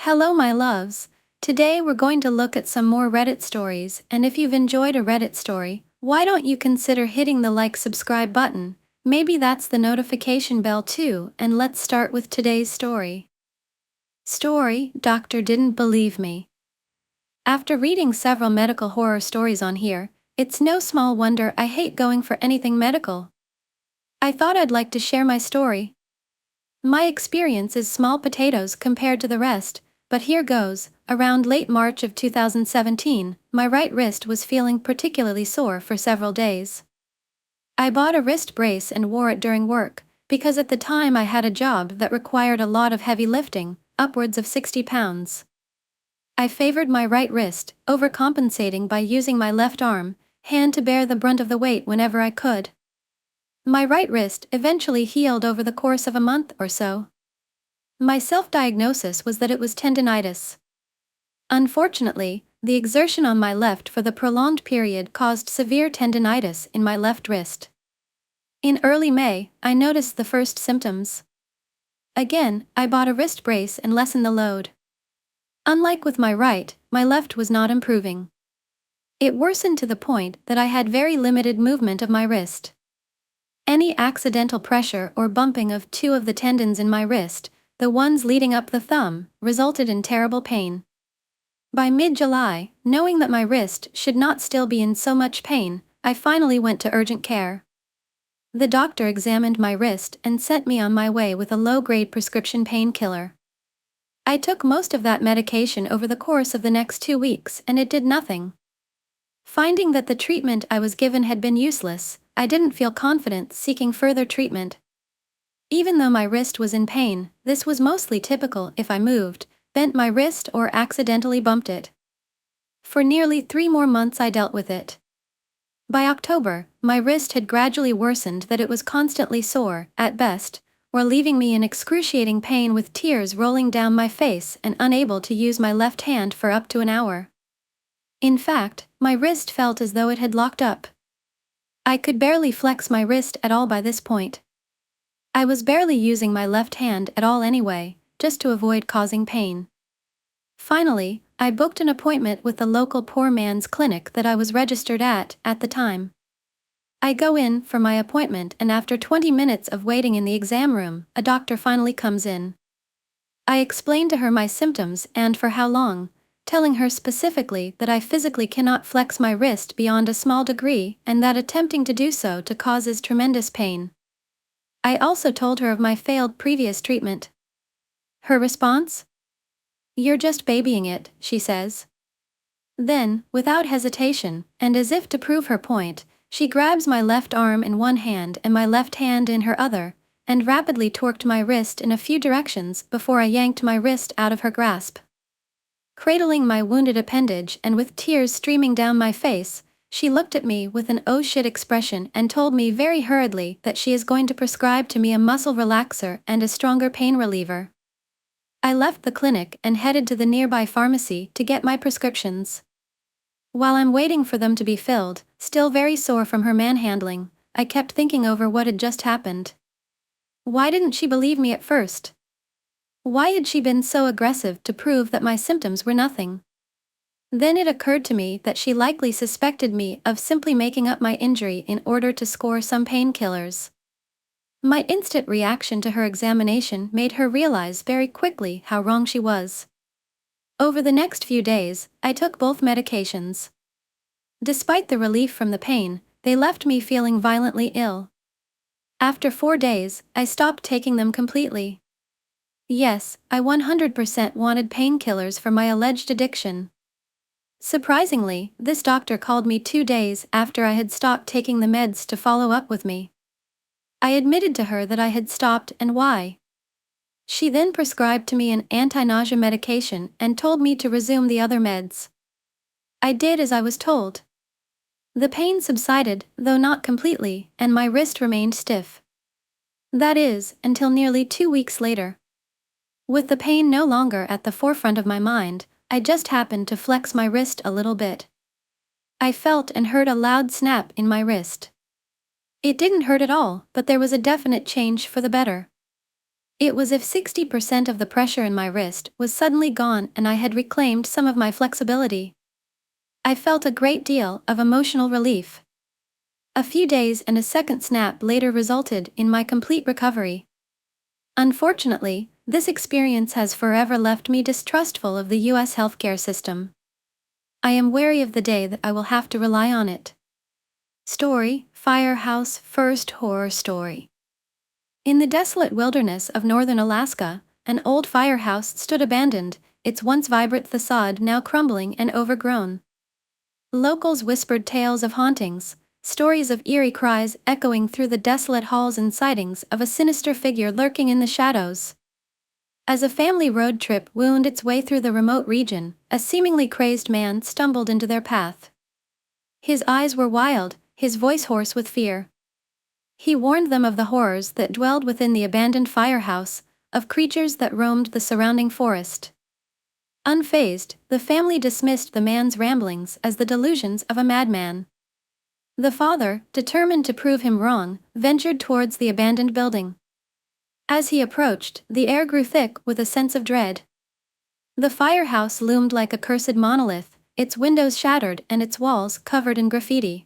Hello, my loves. Today we're going to look at some more Reddit stories, and if you've enjoyed a Reddit story, why don't you consider hitting the subscribe button? Maybe that's the notification bell too, and let's start with today's story. Doctor didn't believe me. After reading several medical horror stories on here, it's no small wonder I hate going for anything medical. I thought I'd like to share my story. My experience is small potatoes compared to the rest, but here goes. Around late March of 2017, my right wrist was feeling particularly sore for several days. I bought a wrist brace and wore it during work, because at the time I had a job that required a lot of heavy lifting, upwards of 60 pounds. I favored my right wrist, overcompensating by using my left hand to bear the brunt of the weight whenever I could. My right wrist eventually healed over the course of a month or so. My self-diagnosis was that it was tendinitis. Unfortunately, the exertion on my left for the prolonged period caused severe tendinitis in my left wrist. In early May, I noticed the first symptoms. Again, I bought a wrist brace and lessened the load. Unlike with my right, my left was not improving. It worsened to the point that I had very limited movement of my wrist. Any accidental pressure or bumping of two of the tendons in my wrist, the ones leading up the thumb, resulted in terrible pain. By mid-July, knowing that my wrist should not still be in so much pain, I finally went to urgent care. The doctor examined my wrist and sent me on my way with a low-grade prescription painkiller. I took most of that medication over the course of the next 2 weeks and it did nothing. Finding that the treatment I was given had been useless, I didn't feel confident seeking further treatment. Even though my wrist was in pain, this was mostly typical if I moved, bent my wrist or accidentally bumped it. For nearly 3 more months I dealt with it. By October, my wrist had gradually worsened that it was constantly sore, at best, or leaving me in excruciating pain with tears rolling down my face and unable to use my left hand for up to an hour. In fact, my wrist felt as though it had locked up. I could barely flex my wrist at all by this point. I was barely using my left hand at all anyway, just to avoid causing pain. Finally, I booked an appointment with the local poor man's clinic that I was registered at the time. I go in for my appointment and after 20 minutes of waiting in the exam room, a doctor finally comes in. I explained to her my symptoms and for how long, telling her specifically that I physically cannot flex my wrist beyond a small degree and that attempting to do so causes tremendous pain. I also told her of my failed previous treatment. Her response? "You're just babying it," she says. Then, without hesitation, and as if to prove her point, she grabs my left arm in one hand and my left hand in her other, and rapidly torqued my wrist in a few directions before I yanked my wrist out of her grasp. Cradling my wounded appendage and with tears streaming down my face, she looked at me with an "oh shit" expression and told me very hurriedly that she is going to prescribe to me a muscle relaxer and a stronger pain reliever. I left the clinic and headed to the nearby pharmacy to get my prescriptions. While I'm waiting for them to be filled, still very sore from her manhandling, I kept thinking over what had just happened. Why didn't she believe me at first? Why had she been so aggressive to prove that my symptoms were nothing? Then it occurred to me that she likely suspected me of simply making up my injury in order to score some painkillers. My instant reaction to her examination made her realize very quickly how wrong she was. Over the next few days, I took both medications. Despite the relief from the pain, they left me feeling violently ill. After 4 days, I stopped taking them completely. Yes, I 100% wanted painkillers for my alleged addiction. Surprisingly, this doctor called me 2 days after I had stopped taking the meds to follow up with me. I admitted to her that I had stopped and why. She then prescribed to me an anti-nausea medication and told me to resume the other meds. I did as I was told. The pain subsided, though not completely, and my wrist remained stiff. That is, until nearly 2 weeks later. With the pain no longer at the forefront of my mind, I just happened to flex my wrist a little bit. I felt and heard a loud snap in my wrist. It didn't hurt at all, but there was a definite change for the better. It was as if 60% of the pressure in my wrist was suddenly gone and I had reclaimed some of my flexibility. I felt a great deal of emotional relief. A few days and a second snap later resulted in my complete recovery. Unfortunately, this experience has forever left me distrustful of the US healthcare system. I am wary of the day that I will have to rely on it. Story: Firehouse First Horror Story. In the desolate wilderness of northern Alaska, an old firehouse stood abandoned, its once vibrant facade now crumbling and overgrown. Locals whispered tales of hauntings, stories of eerie cries echoing through the desolate halls and sightings of a sinister figure lurking in the shadows. As a family road trip wound its way through the remote region, a seemingly crazed man stumbled into their path. His eyes were wild, his voice hoarse with fear. He warned them of the horrors that dwelled within the abandoned firehouse, of creatures that roamed the surrounding forest. Unfazed, the family dismissed the man's ramblings as the delusions of a madman. The father, determined to prove him wrong, ventured towards the abandoned building. As he approached, the air grew thick with a sense of dread. The firehouse loomed like a cursed monolith, its windows shattered and its walls covered in graffiti.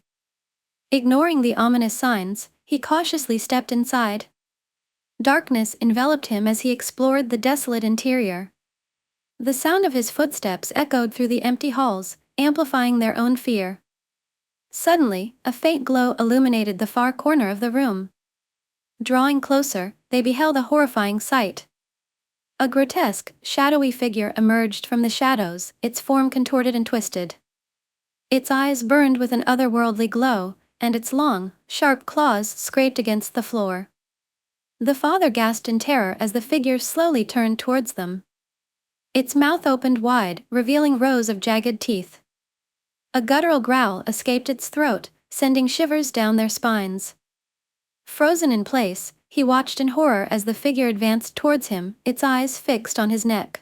Ignoring the ominous signs, he cautiously stepped inside. Darkness enveloped him as he explored the desolate interior. The sound of his footsteps echoed through the empty halls, amplifying their own fear. Suddenly, a faint glow illuminated the far corner of the room. Drawing closer, they beheld a horrifying sight. A grotesque, shadowy figure emerged from the shadows, its form contorted and twisted. Its eyes burned with an otherworldly glow, and its long, sharp claws scraped against the floor. The father gasped in terror as the figure slowly turned towards them. Its mouth opened wide, revealing rows of jagged teeth. A guttural growl escaped its throat, sending shivers down their spines. Frozen in place, he watched in horror as the figure advanced towards him, its eyes fixed on his neck.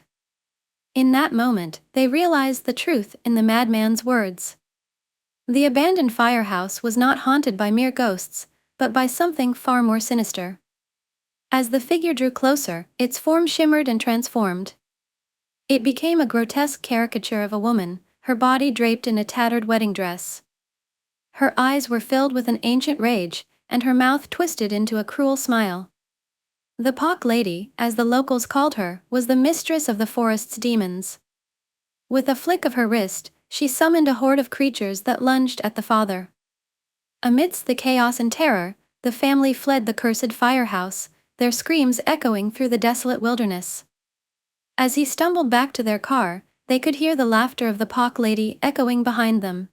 In that moment, they realized the truth in the madman's words. The abandoned firehouse was not haunted by mere ghosts, but by something far more sinister. As the figure drew closer, its form shimmered and transformed. It became a grotesque caricature of a woman, her body draped in a tattered wedding dress. Her eyes were filled with an ancient rage, and her mouth twisted into a cruel smile. The Pock Lady, as the locals called her, was the mistress of the forest's demons. With a flick of her wrist, she summoned a horde of creatures that lunged at the father. Amidst the chaos and terror, the family fled the cursed firehouse, their screams echoing through the desolate wilderness. As he stumbled back to their car, they could hear the laughter of the Pock Lady echoing behind them.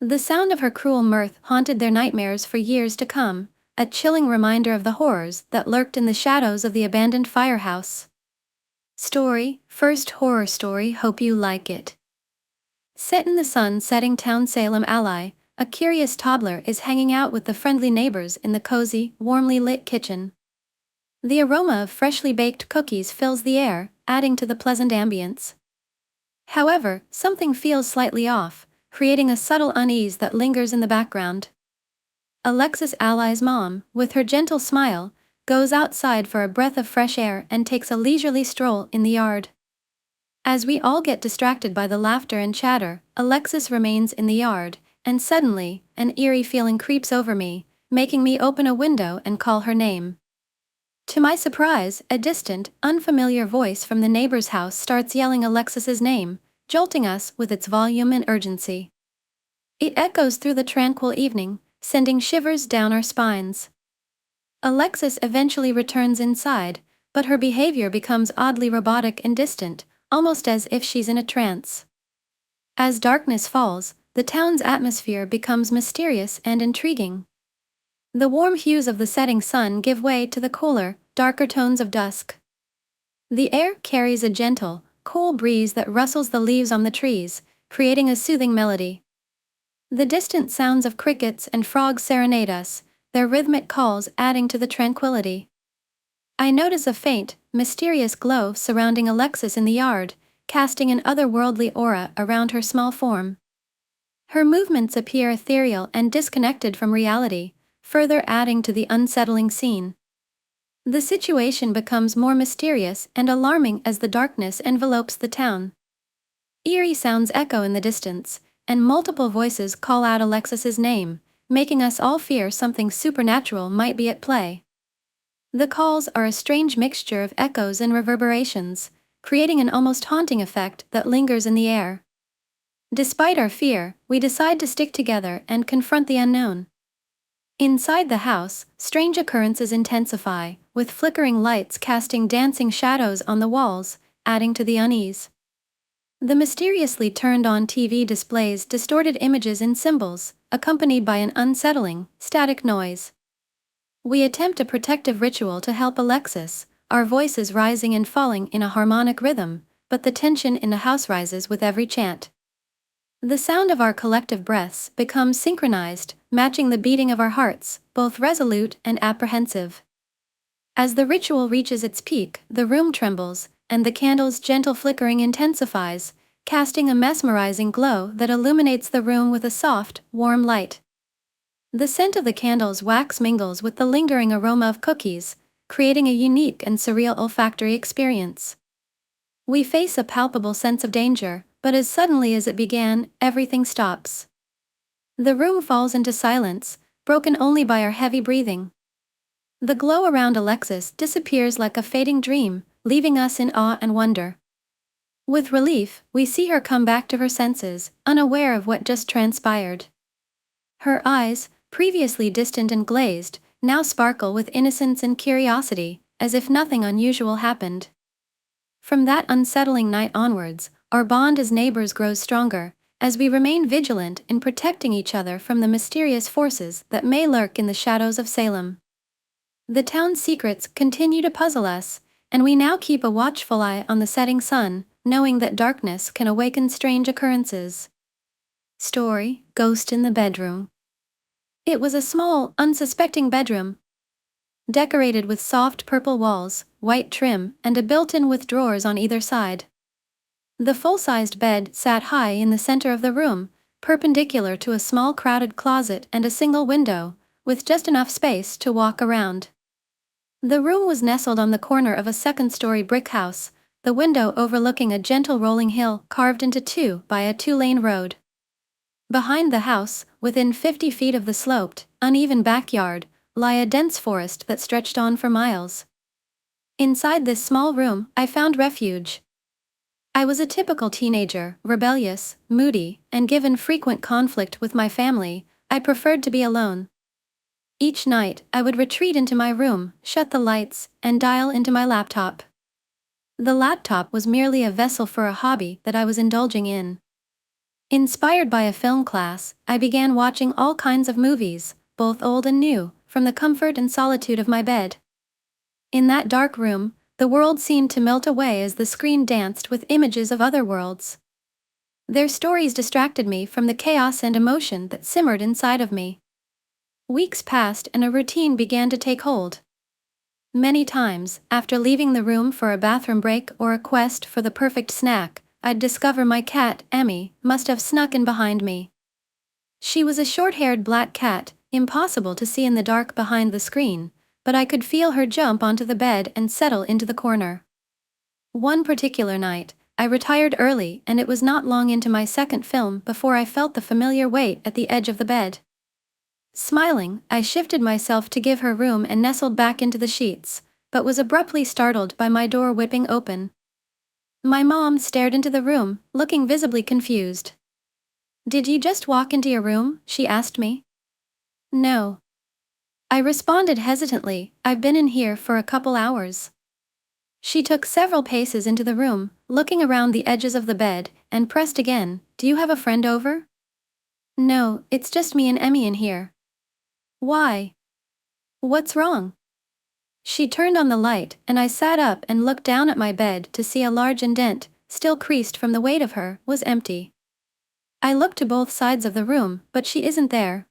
The sound of her cruel mirth haunted their nightmares for years to come, a chilling reminder of the horrors that lurked in the shadows of the abandoned firehouse. Story: First Horror Story. Hope you like it. Set in the sun-setting town Salem, Ally, a curious toddler is hanging out with the friendly neighbors in the cozy, warmly lit kitchen. The aroma of freshly baked cookies fills the air, adding to the pleasant ambience. However, something feels slightly off, creating a subtle unease that lingers in the background. Alexis, Ally's mom, with her gentle smile, goes outside for a breath of fresh air and takes a leisurely stroll in the yard. As we all get distracted by the laughter and chatter, Alexis remains in the yard, and suddenly, an eerie feeling creeps over me, making me open a window and call her name. To my surprise, a distant, unfamiliar voice from the neighbor's house starts yelling Alexis's name, jolting us with its volume and urgency. It echoes through the tranquil evening, sending shivers down our spines. Alexis eventually returns inside, but her behavior becomes oddly robotic and distant, almost as if she's in a trance. As darkness falls, the town's atmosphere becomes mysterious and intriguing. The warm hues of the setting sun give way to the cooler, darker tones of dusk. The air carries a gentle, cool breeze that rustles the leaves on the trees, creating a soothing melody. The distant sounds of crickets and frogs serenade us, their rhythmic calls adding to the tranquility. I notice a faint, mysterious glow surrounding Alexis in the yard, casting an otherworldly aura around her small form. Her movements appear ethereal and disconnected from reality, further adding to the unsettling scene. The situation becomes more mysterious and alarming as the darkness envelopes the town. Eerie sounds echo in the distance, and multiple voices call out Alexis's name, making us all fear something supernatural might be at play. The calls are a strange mixture of echoes and reverberations, creating an almost haunting effect that lingers in the air. Despite our fear, we decide to stick together and confront the unknown. Inside the house, strange occurrences intensify, with flickering lights casting dancing shadows on the walls, adding to the unease. The mysteriously turned-on TV displays distorted images and symbols, accompanied by an unsettling, static noise. We attempt a protective ritual to help Alexis, our voices rising and falling in a harmonic rhythm, but the tension in the house rises with every chant. The sound of our collective breaths becomes synchronized, matching the beating of our hearts, both resolute and apprehensive. As the ritual reaches its peak, the room trembles, and the candle's gentle flickering intensifies, casting a mesmerizing glow that illuminates the room with a soft, warm light. The scent of the candle's wax mingles with the lingering aroma of cookies, creating a unique and surreal olfactory experience. We face a palpable sense of danger, but as suddenly as it began, everything stops. The room falls into silence, broken only by our heavy breathing. The glow around Alexis disappears like a fading dream, leaving us in awe and wonder. With relief, we see her come back to her senses, unaware of what just transpired. Her eyes, previously distant and glazed, now sparkle with innocence and curiosity, as if nothing unusual happened. From that unsettling night onwards, our bond as neighbors grows stronger, as we remain vigilant in protecting each other from the mysterious forces that may lurk in the shadows of Salem. The town's secrets continue to puzzle us, and we now keep a watchful eye on the setting sun, knowing that darkness can awaken strange occurrences. Story: Ghost in the Bedroom. It was a small, unsuspecting bedroom, decorated with soft purple walls, white trim, and a built-in with drawers on either side. The full-sized bed sat high in the center of the room, perpendicular to a small crowded closet and a single window, with just enough space to walk around. The room was nestled on the corner of a second-story brick house, the window overlooking a gentle rolling hill carved into two by a two-lane road. Behind the house, within 50 feet of the sloped, uneven backyard, lie a dense forest that stretched on for miles. Inside this small room, I found refuge. I was a typical teenager, rebellious, moody, and given frequent conflict with my family. I preferred to be alone. Each night, I would retreat into my room, shut the lights, and dial into my laptop. The laptop was merely a vessel for a hobby that I was indulging in. Inspired by a film class, I began watching all kinds of movies, both old and new, from the comfort and solitude of my bed. In that dark room, the world seemed to melt away as the screen danced with images of other worlds. Their stories distracted me from the chaos and emotion that simmered inside of me. Weeks passed and a routine began to take hold. Many times, after leaving the room for a bathroom break or a quest for the perfect snack, I'd discover my cat, Emmy, must have snuck in behind me. She was a short-haired black cat, impossible to see in the dark behind the screen, but I could feel her jump onto the bed and settle into the corner. One particular night, I retired early and it was not long into my second film before I felt the familiar weight at the edge of the bed. Smiling, I shifted myself to give her room and nestled back into the sheets, but was abruptly startled by my door whipping open. My mom stared into the room, looking visibly confused. "Did you just walk into your room?" she asked me. "No." I responded hesitantly, "I've been in here for a couple hours." She took several paces into the room, looking around the edges of the bed, and pressed again, "Do you have a friend over?" "No, it's just me and Emmy in here." "Why? What's wrong?" She turned on the light, and I sat up and looked down at my bed to see a large indent, still creased from the weight of her, was empty. I looked to both sides of the room, but she isn't there.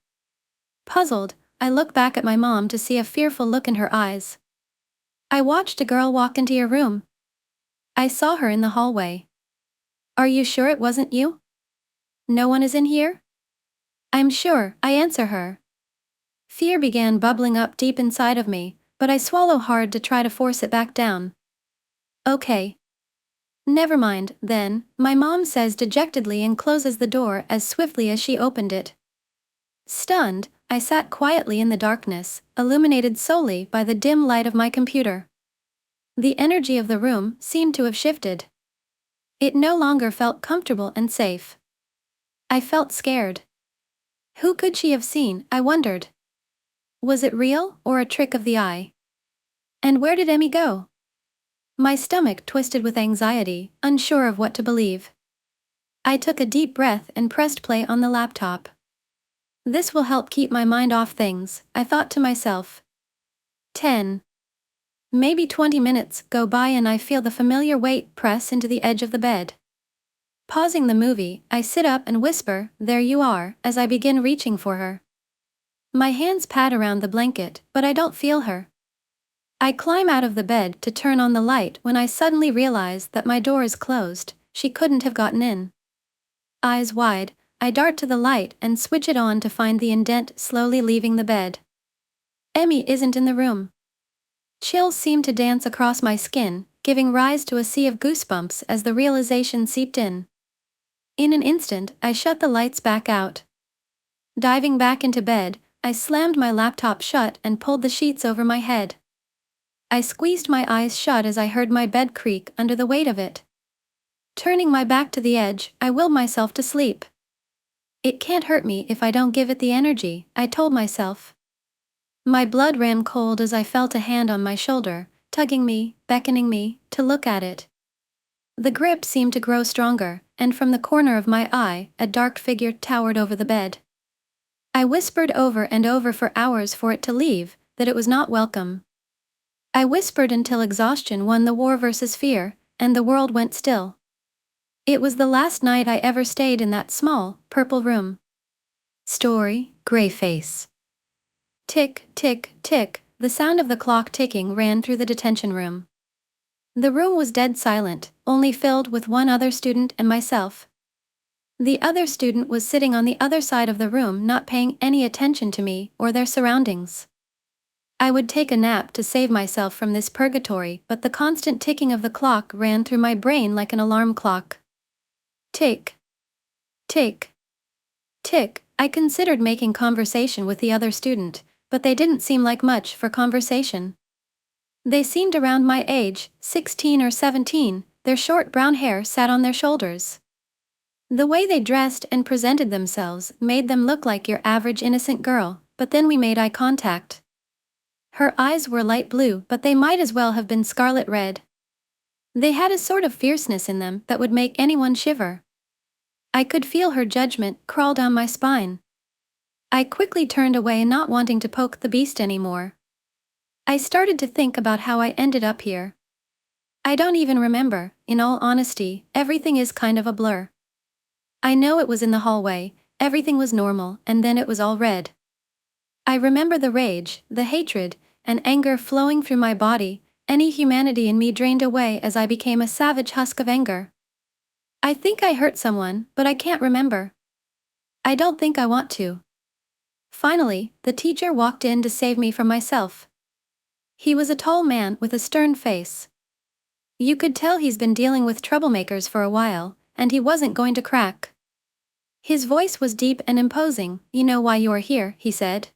Puzzled, I look back at my mom to see a fearful look in her eyes. "I watched a girl walk into your room. I saw her in the hallway." "Are you sure it wasn't you? No one is in here?" "I'm sure," I answer her. Fear began bubbling up deep inside of me, but I swallow hard to try to force it back down. Okay. Never mind, then, my mom says dejectedly and closes the door as swiftly as she opened it. Stunned, I sat quietly in the darkness, illuminated solely by the dim light of my computer. The energy of the room seemed to have shifted. It no longer felt comfortable and safe. I felt scared. Who could she have seen, I wondered? Was it real, or a trick of the eye? And where did Emmy go? My stomach twisted with anxiety, unsure of what to believe. I took a deep breath and pressed play on the laptop. This will help keep my mind off things, I thought to myself. 10. Maybe 20 minutes go by and I feel the familiar weight press into the edge of the bed. Pausing the movie, I sit up and whisper, "There you are," as I begin reaching for her. My hands pat around the blanket, but I don't feel her. I climb out of the bed to turn on the light when I suddenly realize that my door is closed. She couldn't have gotten in. Eyes wide, I dart to the light and switch it on to find the indent slowly leaving the bed. Emmy isn't in the room. Chills seemed to dance across my skin, giving rise to a sea of goosebumps as the realization seeped in. In an instant, I shut the lights back out. Diving back into bed, I slammed my laptop shut and pulled the sheets over my head. I squeezed my eyes shut as I heard my bed creak under the weight of it. Turning my back to the edge, I willed myself to sleep. It can't hurt me if I don't give it the energy, I told myself. My blood ran cold as I felt a hand on my shoulder, tugging me, beckoning me to look at it. The grip seemed to grow stronger, and from the corner of my eye, a dark figure towered over the bed. I whispered over and over for hours for it to leave, that it was not welcome. I whispered until exhaustion won the war versus fear, and the world went still. It was the last night I ever stayed in that small, purple room. Story, Gray Face. Tick, tick, tick, the sound of the clock ticking ran through the detention room. The room was dead silent, only filled with one other student and myself. The other student was sitting on the other side of the room, not paying any attention to me or their surroundings. I would take a nap to save myself from this purgatory, but the constant ticking of the clock ran through my brain like an alarm clock. Tick. Tick. Tick. I considered making conversation with the other student, but they didn't seem like much for conversation. They seemed around my age, 16 or 17, their short brown hair sat on their shoulders. The way they dressed and presented themselves made them look like your average innocent girl, but then we made eye contact. Her eyes were light blue, but they might as well have been scarlet red. They had a sort of fierceness in them that would make anyone shiver. I could feel her judgment crawl down my spine. I quickly turned away, not wanting to poke the beast anymore. I started to think about how I ended up here. I don't even remember, in all honesty, everything is kind of a blur. I know it was in the hallway, everything was normal, and then it was all red. I remember the rage, the hatred, and anger flowing through my body, any humanity in me drained away as I became a savage husk of anger. I think I hurt someone, but I can't remember. I don't think I want to. Finally, the teacher walked in to save me from myself. He was a tall man with a stern face. You could tell he's been dealing with troublemakers for a while, and he wasn't going to crack. His voice was deep and imposing. "You know why you're here," he said.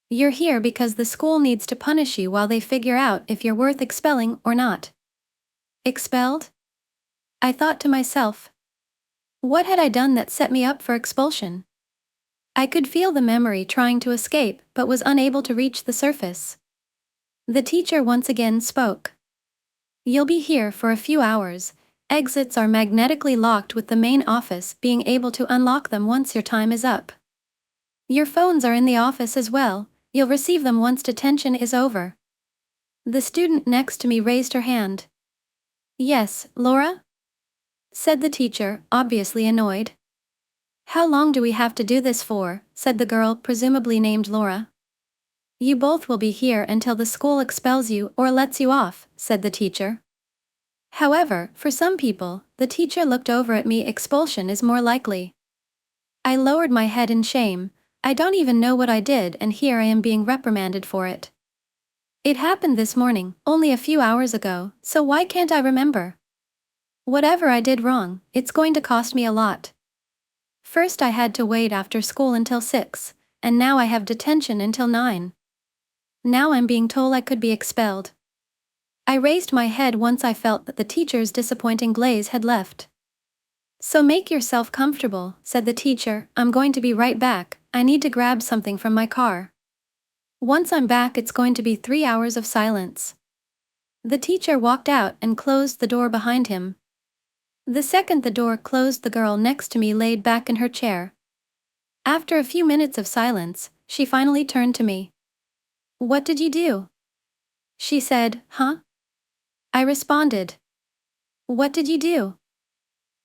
"You're here because the school needs to punish you while they figure out if you're worth expelling or not." Expelled? I thought to myself. What had I done that set me up for expulsion? I could feel the memory trying to escape, but was unable to reach the surface. The teacher once again spoke. "You'll be here for a few hours. Exits are magnetically locked, with the main office being able to unlock them once your time is up. Your phones are in the office as well. You'll receive them once detention is over." The student next to me raised her hand. "Yes, Laura?" said the teacher, obviously annoyed. "How long do we have to do this for?" said the girl, presumably named Laura. "You both will be here until the school expels you or lets you off," said the teacher. However, for some people, the teacher looked over at me, expulsion is more likely. I lowered my head in shame. I don't even know what I did, and here I am being reprimanded for it. It happened this morning, only a few hours ago, so why can't I remember? Whatever I did wrong, it's going to cost me a lot. First I had to wait after school until 6, and now I have detention until 9. Now I'm being told I could be expelled. I raised my head once I felt that the teacher's disappointing glaze had left. So make yourself comfortable, said the teacher. I'm going to be right back. I need to grab something from my car. Once I'm back, it's going to be 3 hours of silence. The teacher walked out and closed the door behind him. The second the door closed, the girl next to me laid back in her chair. After a few minutes of silence, she finally turned to me. What did you do? She said, huh? I responded. What did you do?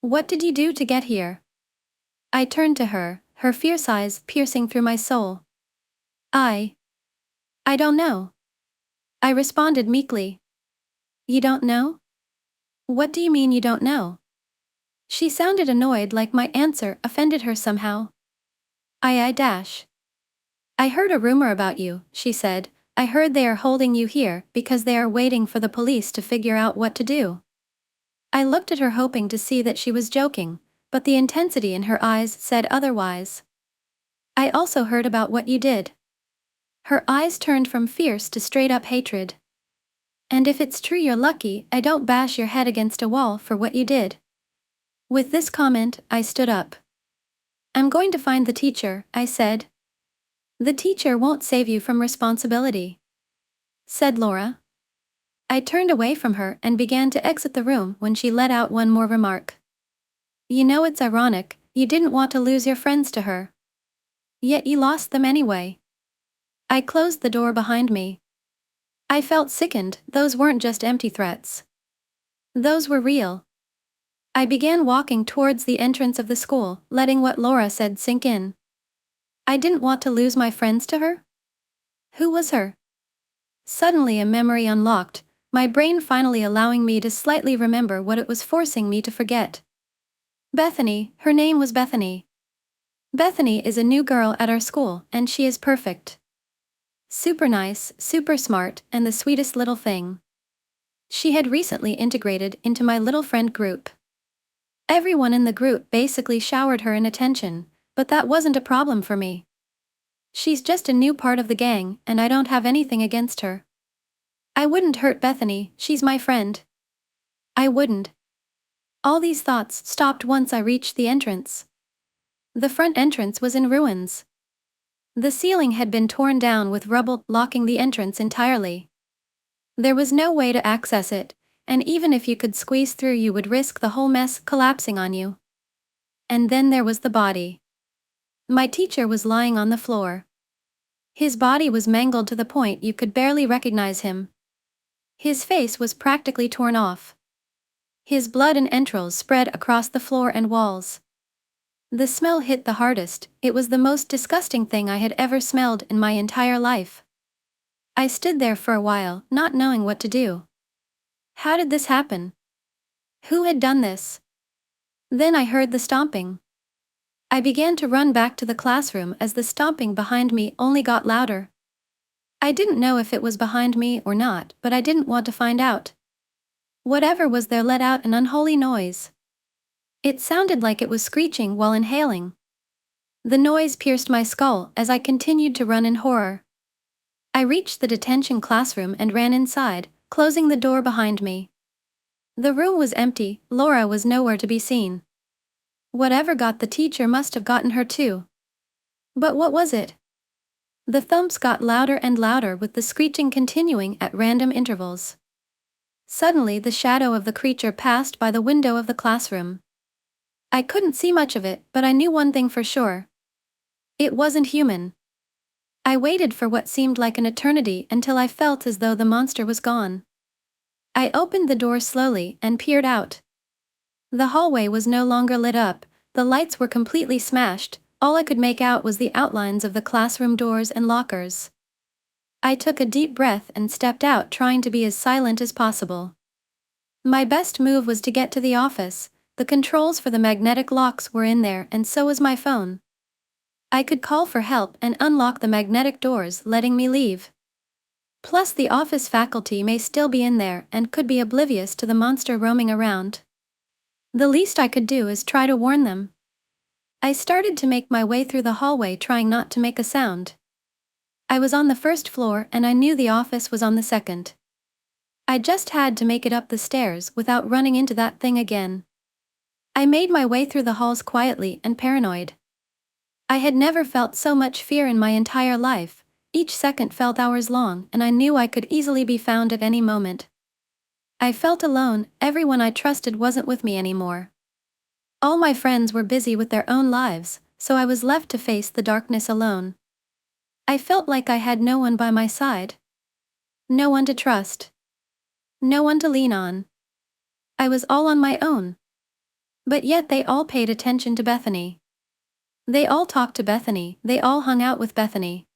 What did you do to get here? I turned to her, her fierce eyes piercing through my soul. I don't know. I responded meekly. You don't know? What do you mean you don't know? She sounded annoyed, like my answer offended her somehow. I heard a rumor about you, she said. I heard they are holding you here because they are waiting for the police to figure out what to do. I looked at her hoping to see that she was joking, but the intensity in her eyes said otherwise. I also heard about what you did. Her eyes turned from fierce to straight-up hatred. And if it's true, you're lucky I don't bash your head against a wall for what you did. With this comment, I stood up. I'm going to find the teacher, I said. The teacher won't save you from responsibility, said Laura. I turned away from her and began to exit the room when she let out one more remark. You know, it's ironic, you didn't want to lose your friends to her. Yet you lost them anyway. I closed the door behind me. I felt sickened. Those weren't just empty threats. Those were real. I began walking towards the entrance of the school, letting what Laura said sink in. I didn't want to lose my friends to her? Who was her? Suddenly a memory unlocked, my brain finally allowing me to slightly remember what it was forcing me to forget. Bethany, her name was Bethany. Bethany is a new girl at our school, and she is perfect. Super nice, super smart, and the sweetest little thing. She had recently integrated into my little friend group. Everyone in the group basically showered her in attention, but that wasn't a problem for me. She's just a new part of the gang, and I don't have anything against her. I wouldn't hurt Bethany, she's my friend. I wouldn't. All these thoughts stopped once I reached the entrance. The front entrance was in ruins. The ceiling had been torn down with rubble, blocking the entrance entirely. There was no way to access it, and even if you could squeeze through, you would risk the whole mess collapsing on you. And then there was the body. My teacher was lying on the floor. His body was mangled to the point you could barely recognize him. His face was practically torn off. His blood and entrails spread across the floor and walls. The smell hit the hardest. It was the most disgusting thing I had ever smelled in my entire life. I stood there for a while, not knowing what to do. How did this happen? Who had done this? Then I heard the stomping. I began to run back to the classroom as the stomping behind me only got louder. I didn't know if it was behind me or not, but I didn't want to find out. Whatever was there let out an unholy noise. It sounded like it was screeching while inhaling. The noise pierced my skull as I continued to run in horror. I reached the detention classroom and ran inside, closing the door behind me. The room was empty. Laura was nowhere to be seen. Whatever got the teacher must have gotten her too. But what was it? The thumps got louder and louder, with the screeching continuing at random intervals. Suddenly the shadow of the creature passed by the window of the classroom. I couldn't see much of it, but I knew one thing for sure. It wasn't human. I waited for what seemed like an eternity until I felt as though the monster was gone. I opened the door slowly and peered out. The hallway was no longer lit up, the lights were completely smashed. All I could make out was the outlines of the classroom doors and lockers. I took a deep breath and stepped out, trying to be as silent as possible. My best move was to get to the office. The controls for the magnetic locks were in there, and so was my phone. I could call for help and unlock the magnetic doors, letting me leave. Plus, the office faculty may still be in there and could be oblivious to the monster roaming around. The least I could do is try to warn them. I started to make my way through the hallway, trying not to make a sound. I was on the first floor and I knew the office was on the second. I just had to make it up the stairs without running into that thing again. I made my way through the halls quietly and paranoid. I had never felt so much fear in my entire life. Each second felt hours long, and I knew I could easily be found at any moment. I felt alone. Everyone I trusted wasn't with me anymore. All my friends were busy with their own lives, so I was left to face the darkness alone. I felt like I had no one by my side. No one to trust. No one to lean on. I was all on my own. But yet they all paid attention to Bethany. They all talked to Bethany, they all hung out with Bethany.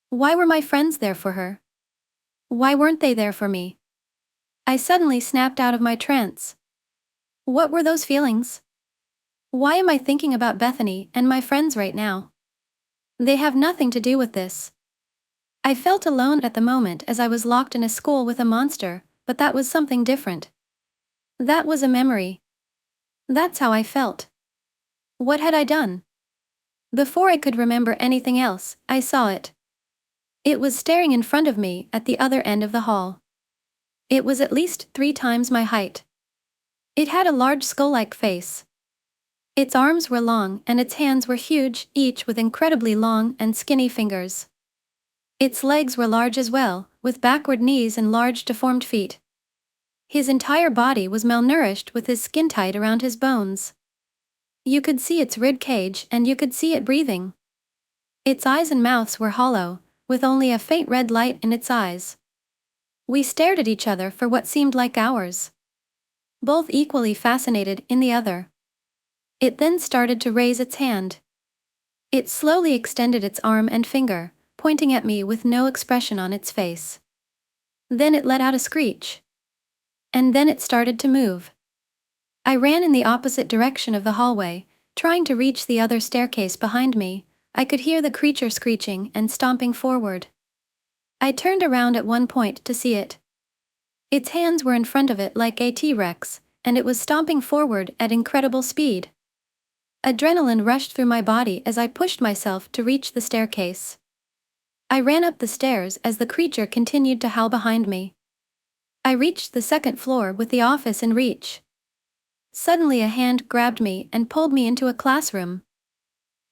Why were my friends there for her? Why weren't they there for me? I suddenly snapped out of my trance. What were those feelings? Why am I thinking about Bethany and my friends right now? They have nothing to do with this. I felt alone at the moment as I was locked in a school with a monster, but that was something different. That was a memory. That's how I felt. What had I done? Before I could remember anything else, I saw it. It was staring in front of me at the other end of the hall. It was at least 3 times my height. It had a large skull-like face. Its arms were long and its hands were huge, each with incredibly long and skinny fingers. Its legs were large as well, with backward knees and large deformed feet. His entire body was malnourished with his skin tight around his bones. You could see its rib cage and you could see it breathing. Its eyes and mouths were hollow, with only a faint red light in its eyes. We stared at each other for what seemed like hours. Both equally fascinated in the other. It then started to raise its hand. It slowly extended its arm and finger, pointing at me with no expression on its face. Then it let out a screech. And then it started to move. I ran in the opposite direction of the hallway, trying to reach the other staircase behind me. I could hear the creature screeching and stomping forward. I turned around at one point to see it. Its hands were in front of it like a T-Rex, and it was stomping forward at incredible speed. Adrenaline rushed through my body as I pushed myself to reach the staircase. I ran up the stairs as the creature continued to howl behind me. I reached the second floor with the office in reach. Suddenly a hand grabbed me and pulled me into a classroom.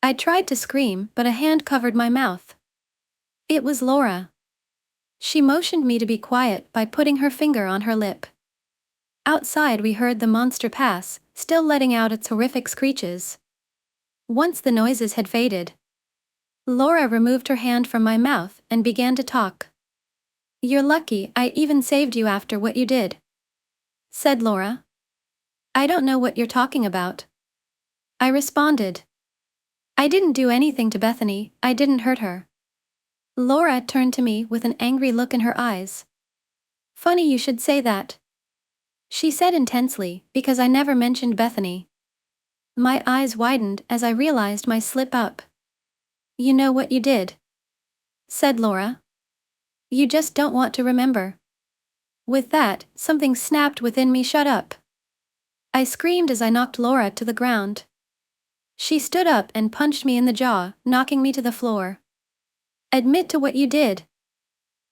I tried to scream, but a hand covered my mouth. It was Laura. She motioned me to be quiet by putting her finger on her lip. Outside we heard the monster pass, still letting out its horrific screeches. Once the noises had faded, Laura removed her hand from my mouth and began to talk. "You're lucky I even saved you after what you did," said Laura. "I don't know what you're talking about," I responded. "I didn't do anything to Bethany, I didn't hurt her." Laura turned to me with an angry look in her eyes. "Funny you should say that," she said intensely, "because I never mentioned Bethany." My eyes widened as I realized my slip-up. "You know what you did," said Laura. "You just don't want to remember." With that, something snapped within me. "Shut up!" I screamed as I knocked Laura to the ground. She stood up and punched me in the jaw, knocking me to the floor. "Admit to what you did,"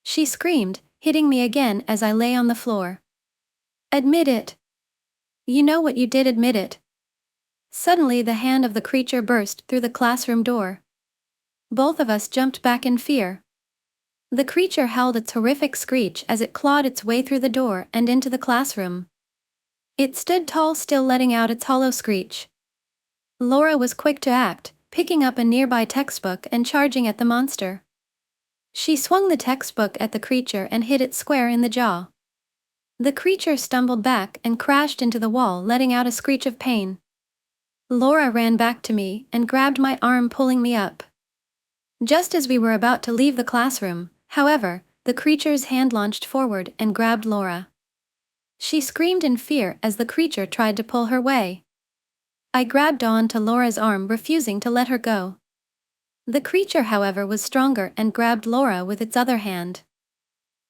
she screamed, hitting me again as I lay on the floor. "Admit it. You know what you did, admit it." Suddenly the hand of the creature burst through the classroom door. Both of us jumped back in fear. The creature held its horrific screech as it clawed its way through the door and into the classroom. It stood tall, still letting out its hollow screech. Laura was quick to act, picking up a nearby textbook and charging at the monster. She swung the textbook at the creature and hit it square in the jaw. The creature stumbled back and crashed into the wall, letting out a screech of pain. Laura ran back to me and grabbed my arm, pulling me up. Just as we were about to leave the classroom, however, the creature's hand launched forward and grabbed Laura. She screamed in fear as the creature tried to pull her away. I grabbed on to Laura's arm, refusing to let her go. The creature, however, was stronger and grabbed Laura with its other hand.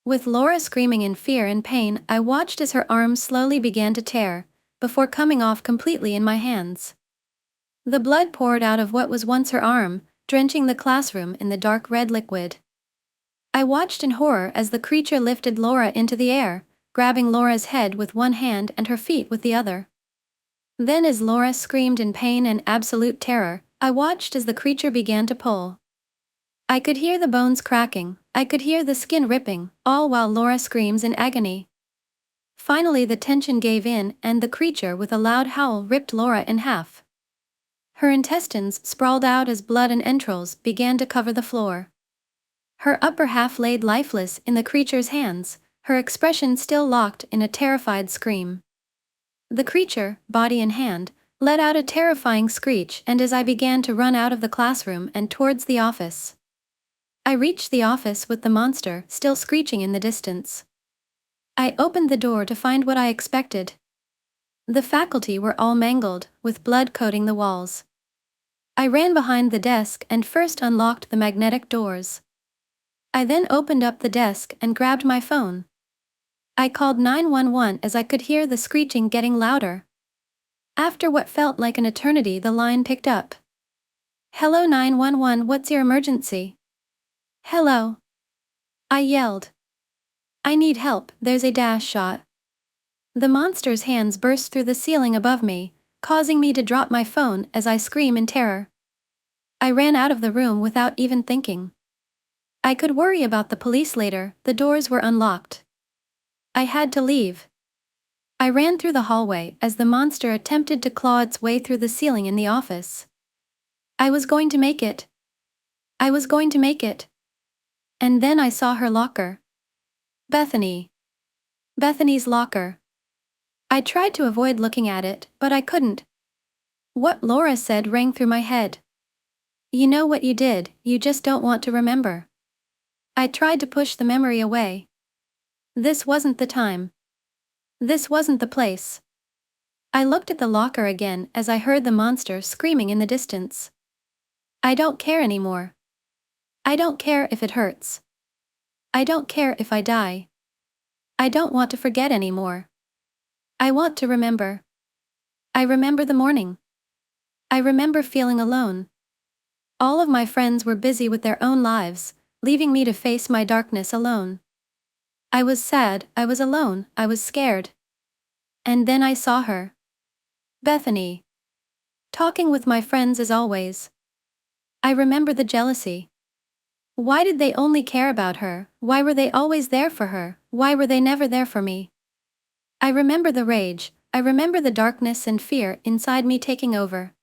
With Laura screaming in fear and pain, I watched as her arms slowly began to tear, before coming off completely in my hands. The blood poured out of what was once her arm, drenching the classroom in the dark red liquid. I watched in horror as the creature lifted Laura into the air, grabbing Laura's head with one hand and her feet with the other. Then as Laura screamed in pain and absolute terror, I watched as the creature began to pull. I could hear the bones cracking, I could hear the skin ripping, all while Laura screams in agony. Finally the tension gave in and the creature with a loud howl ripped Laura in half. Her intestines sprawled out as blood and entrails began to cover the floor. Her upper half laid lifeless in the creature's hands, her expression still locked in a terrified scream. The creature, body in hand, let out a terrifying screech, and as I began to run out of the classroom and towards the office. I reached the office with the monster still screeching in the distance. I opened the door to find what I expected. The faculty were all mangled, with blood coating the walls. I ran behind the desk and first unlocked the magnetic doors. I then opened up the desk and grabbed my phone. I called 911 as I could hear the screeching getting louder. After what felt like an eternity, the line picked up. "Hello 911, what's your emergency?" "Hello," I yelled. "I need help, there's a dash shot." The monster's hands burst through the ceiling above me, causing me to drop my phone as I scream in terror. I ran out of the room without even thinking. I could worry about the police later, the doors were unlocked. I had to leave. I ran through the hallway as the monster attempted to claw its way through the ceiling in the office. I was going to make it. I was going to make it. And then I saw her locker. Bethany. Bethany's locker. I tried to avoid looking at it, but I couldn't. What Laura said rang through my head. "You know what you did, you just don't want to remember." I tried to push the memory away. This wasn't the time. This wasn't the place. I looked at the locker again as I heard the monster screaming in the distance. I don't care anymore. I don't care if it hurts. I don't care if I die. I don't want to forget anymore. I want to remember. I remember the morning. I remember feeling alone. All of my friends were busy with their own lives, leaving me to face my darkness alone. I was sad, I was alone, I was scared. And then I saw her. Bethany. Talking with my friends as always. I remember the jealousy. Why did they only care about her? Why were they always there for her? Why were they never there for me? I remember the rage, I remember the darkness and fear inside me taking over.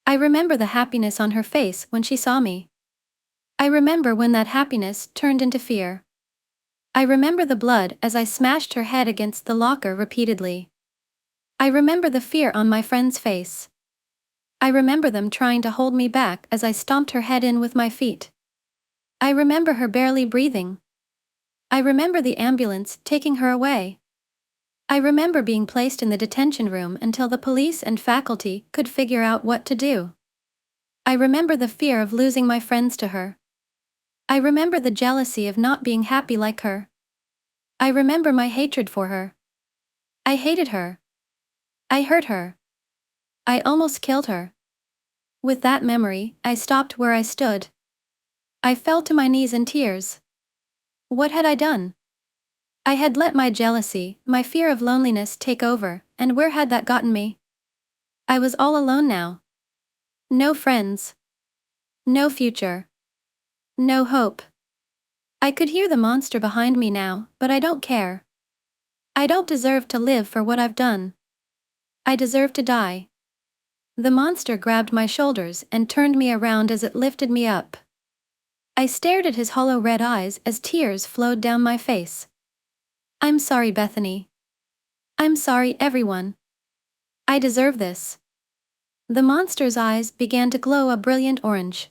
I remember the happiness on her face when she saw me. I remember when that happiness turned into fear. I remember the blood as I smashed her head against the locker repeatedly. I remember the fear on my friend's face. I remember them trying to hold me back as I stomped her head in with my feet. I remember her barely breathing. I remember the ambulance taking her away. I remember being placed in the detention room until the police and faculty could figure out what to do. I remember the fear of losing my friends to her. I remember the jealousy of not being happy like her. I remember my hatred for her. I hated her. I hurt her. I almost killed her. With that memory, I stopped where I stood. I fell to my knees in tears. What had I done? I had let my jealousy, my fear of loneliness take over, and where had that gotten me? I was all alone now. No friends. No future. No hope. I could hear the monster behind me now, but I don't care. I don't deserve to live for what I've done. I deserve to die. The monster grabbed my shoulders and turned me around as it lifted me up. I stared at his hollow red eyes as tears flowed down my face. "I'm sorry, Bethany. I'm sorry, everyone. I deserve this." The monster's eyes began to glow a brilliant orange.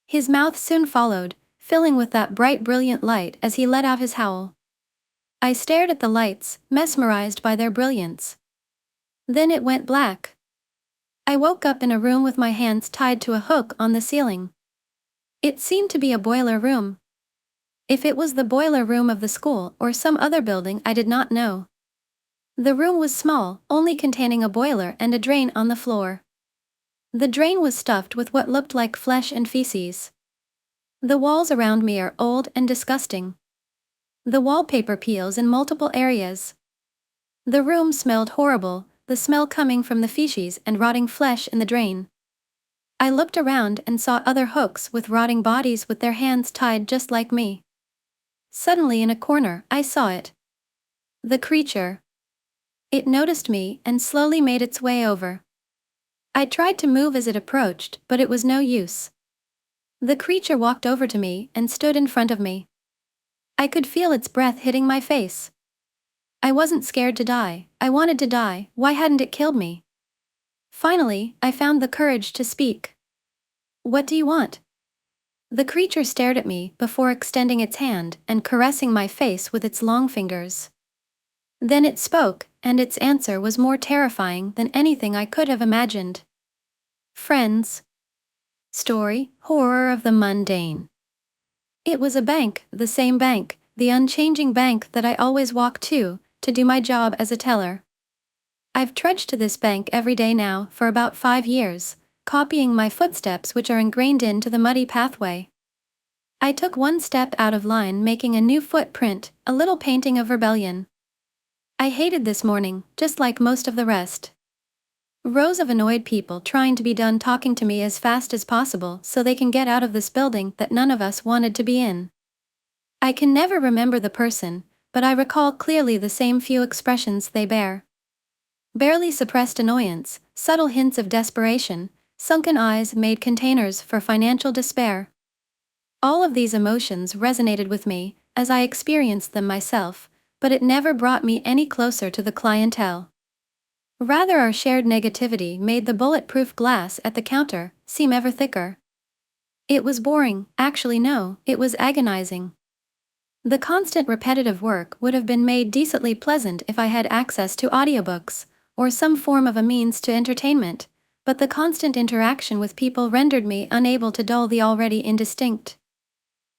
His mouth soon followed, filling with that bright brilliant light as he let out his howl. I stared at the lights, mesmerized by their brilliance. Then it went black. I woke up in a room with my hands tied to a hook on the ceiling. It seemed to be a boiler room. If it was the boiler room of the school or some other building, I did not know. The room was small, only containing a boiler and a drain on the floor. The drain was stuffed with what looked like flesh and feces. The walls around me are old and disgusting. The wallpaper peels in multiple areas. The room smelled horrible, the smell coming from the feces and rotting flesh in the drain. I looked around and saw other hooks with rotting bodies with their hands tied just like me. Suddenly in a corner, I saw it. The creature. It noticed me and slowly made its way over. I tried to move as it approached, but it was no use. The creature walked over to me and stood in front of me. I could feel its breath hitting my face. I wasn't scared to die, I wanted to die. Why hadn't it killed me? Finally, I found the courage to speak. "What do you want?" The creature stared at me before extending its hand and caressing my face with its long fingers. Then it spoke, and its answer was more terrifying than anything I could have imagined. Friends. Story, horror of the mundane. It was a bank, the same bank, the unchanging bank that I always walk to do my job as a teller. I've trudged to this bank every day now for about 5 years, copying my footsteps which are ingrained into the muddy pathway. I took one step out of line, making a new footprint, a little painting of rebellion. I hated this morning, just like most of the rest. Rows of annoyed people trying to be done talking to me as fast as possible so they can get out of this building that none of us wanted to be in. I can never remember the person, but I recall clearly the same few expressions they bear. Barely suppressed annoyance, subtle hints of desperation, sunken eyes made containers for financial despair. All of these emotions resonated with me, as I experienced them myself, but it never brought me any closer to the clientele. Rather, our shared negativity made the bulletproof glass at the counter seem ever thicker. It was boring, actually no, it was agonizing. The constant repetitive work would have been made decently pleasant if I had access to audiobooks, or some form of a means to entertainment, but the constant interaction with people rendered me unable to dull the already indistinct.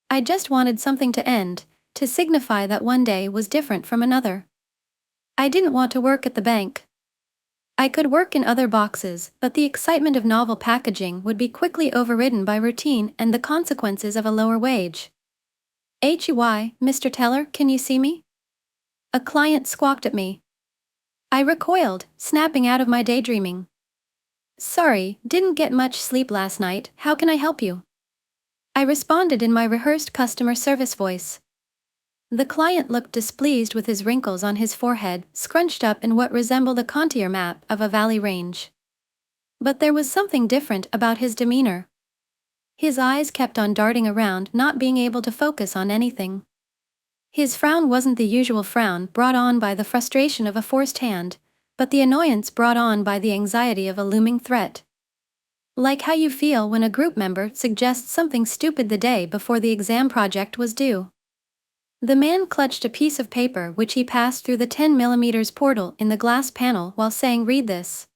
I just wanted something to end, to signify that one day was different from another. I didn't want to work at the bank. I could work in other boxes, but the excitement of novel packaging would be quickly overridden by routine and the consequences of a lower wage. "Hey, Mr. Teller, can you see me?" A client squawked at me. I recoiled, snapping out of my daydreaming. "Sorry, didn't get much sleep last night, how can I help you?" I responded in my rehearsed customer service voice. The client looked displeased with his wrinkles on his forehead, scrunched up in what resembled a contour map of a valley range. But there was something different about his demeanor. His eyes kept on darting around, not being able to focus on anything. His frown wasn't the usual frown brought on by the frustration of a forced hand, but the annoyance brought on by the anxiety of a looming threat. Like how you feel when a group member suggests something stupid the day before the exam project was due. The man clutched a piece of paper which he passed through the 10mm portal in the glass panel while saying, "Read this."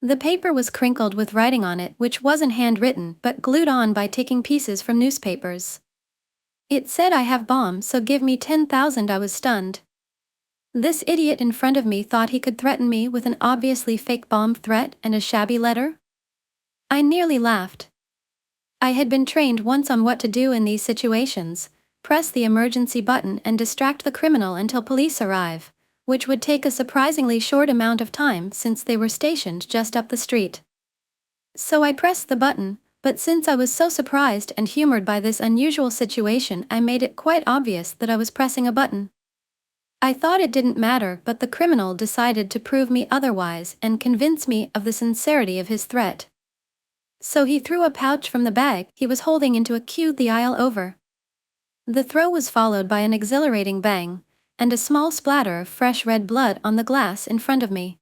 The paper was crinkled with writing on it which wasn't handwritten but glued on by taking pieces from newspapers. It said, "I have bomb, so give me 10,000. I was stunned. This idiot in front of me thought he could threaten me with an obviously fake bomb threat and a shabby letter? I nearly laughed. I had been trained once on what to do in these situations: press the emergency button and distract the criminal until police arrive, which would take a surprisingly short amount of time since they were stationed just up the street. So I pressed the button, but since I was so surprised and humored by this unusual situation, I made it quite obvious that I was pressing a button. I thought it didn't matter, but the criminal decided to prove me otherwise and convince me of the sincerity of his threat. So he threw a pouch from the bag he was holding into a queue the aisle over. The throw was followed by an exhilarating bang, and a small splatter of fresh red blood on the glass in front of me.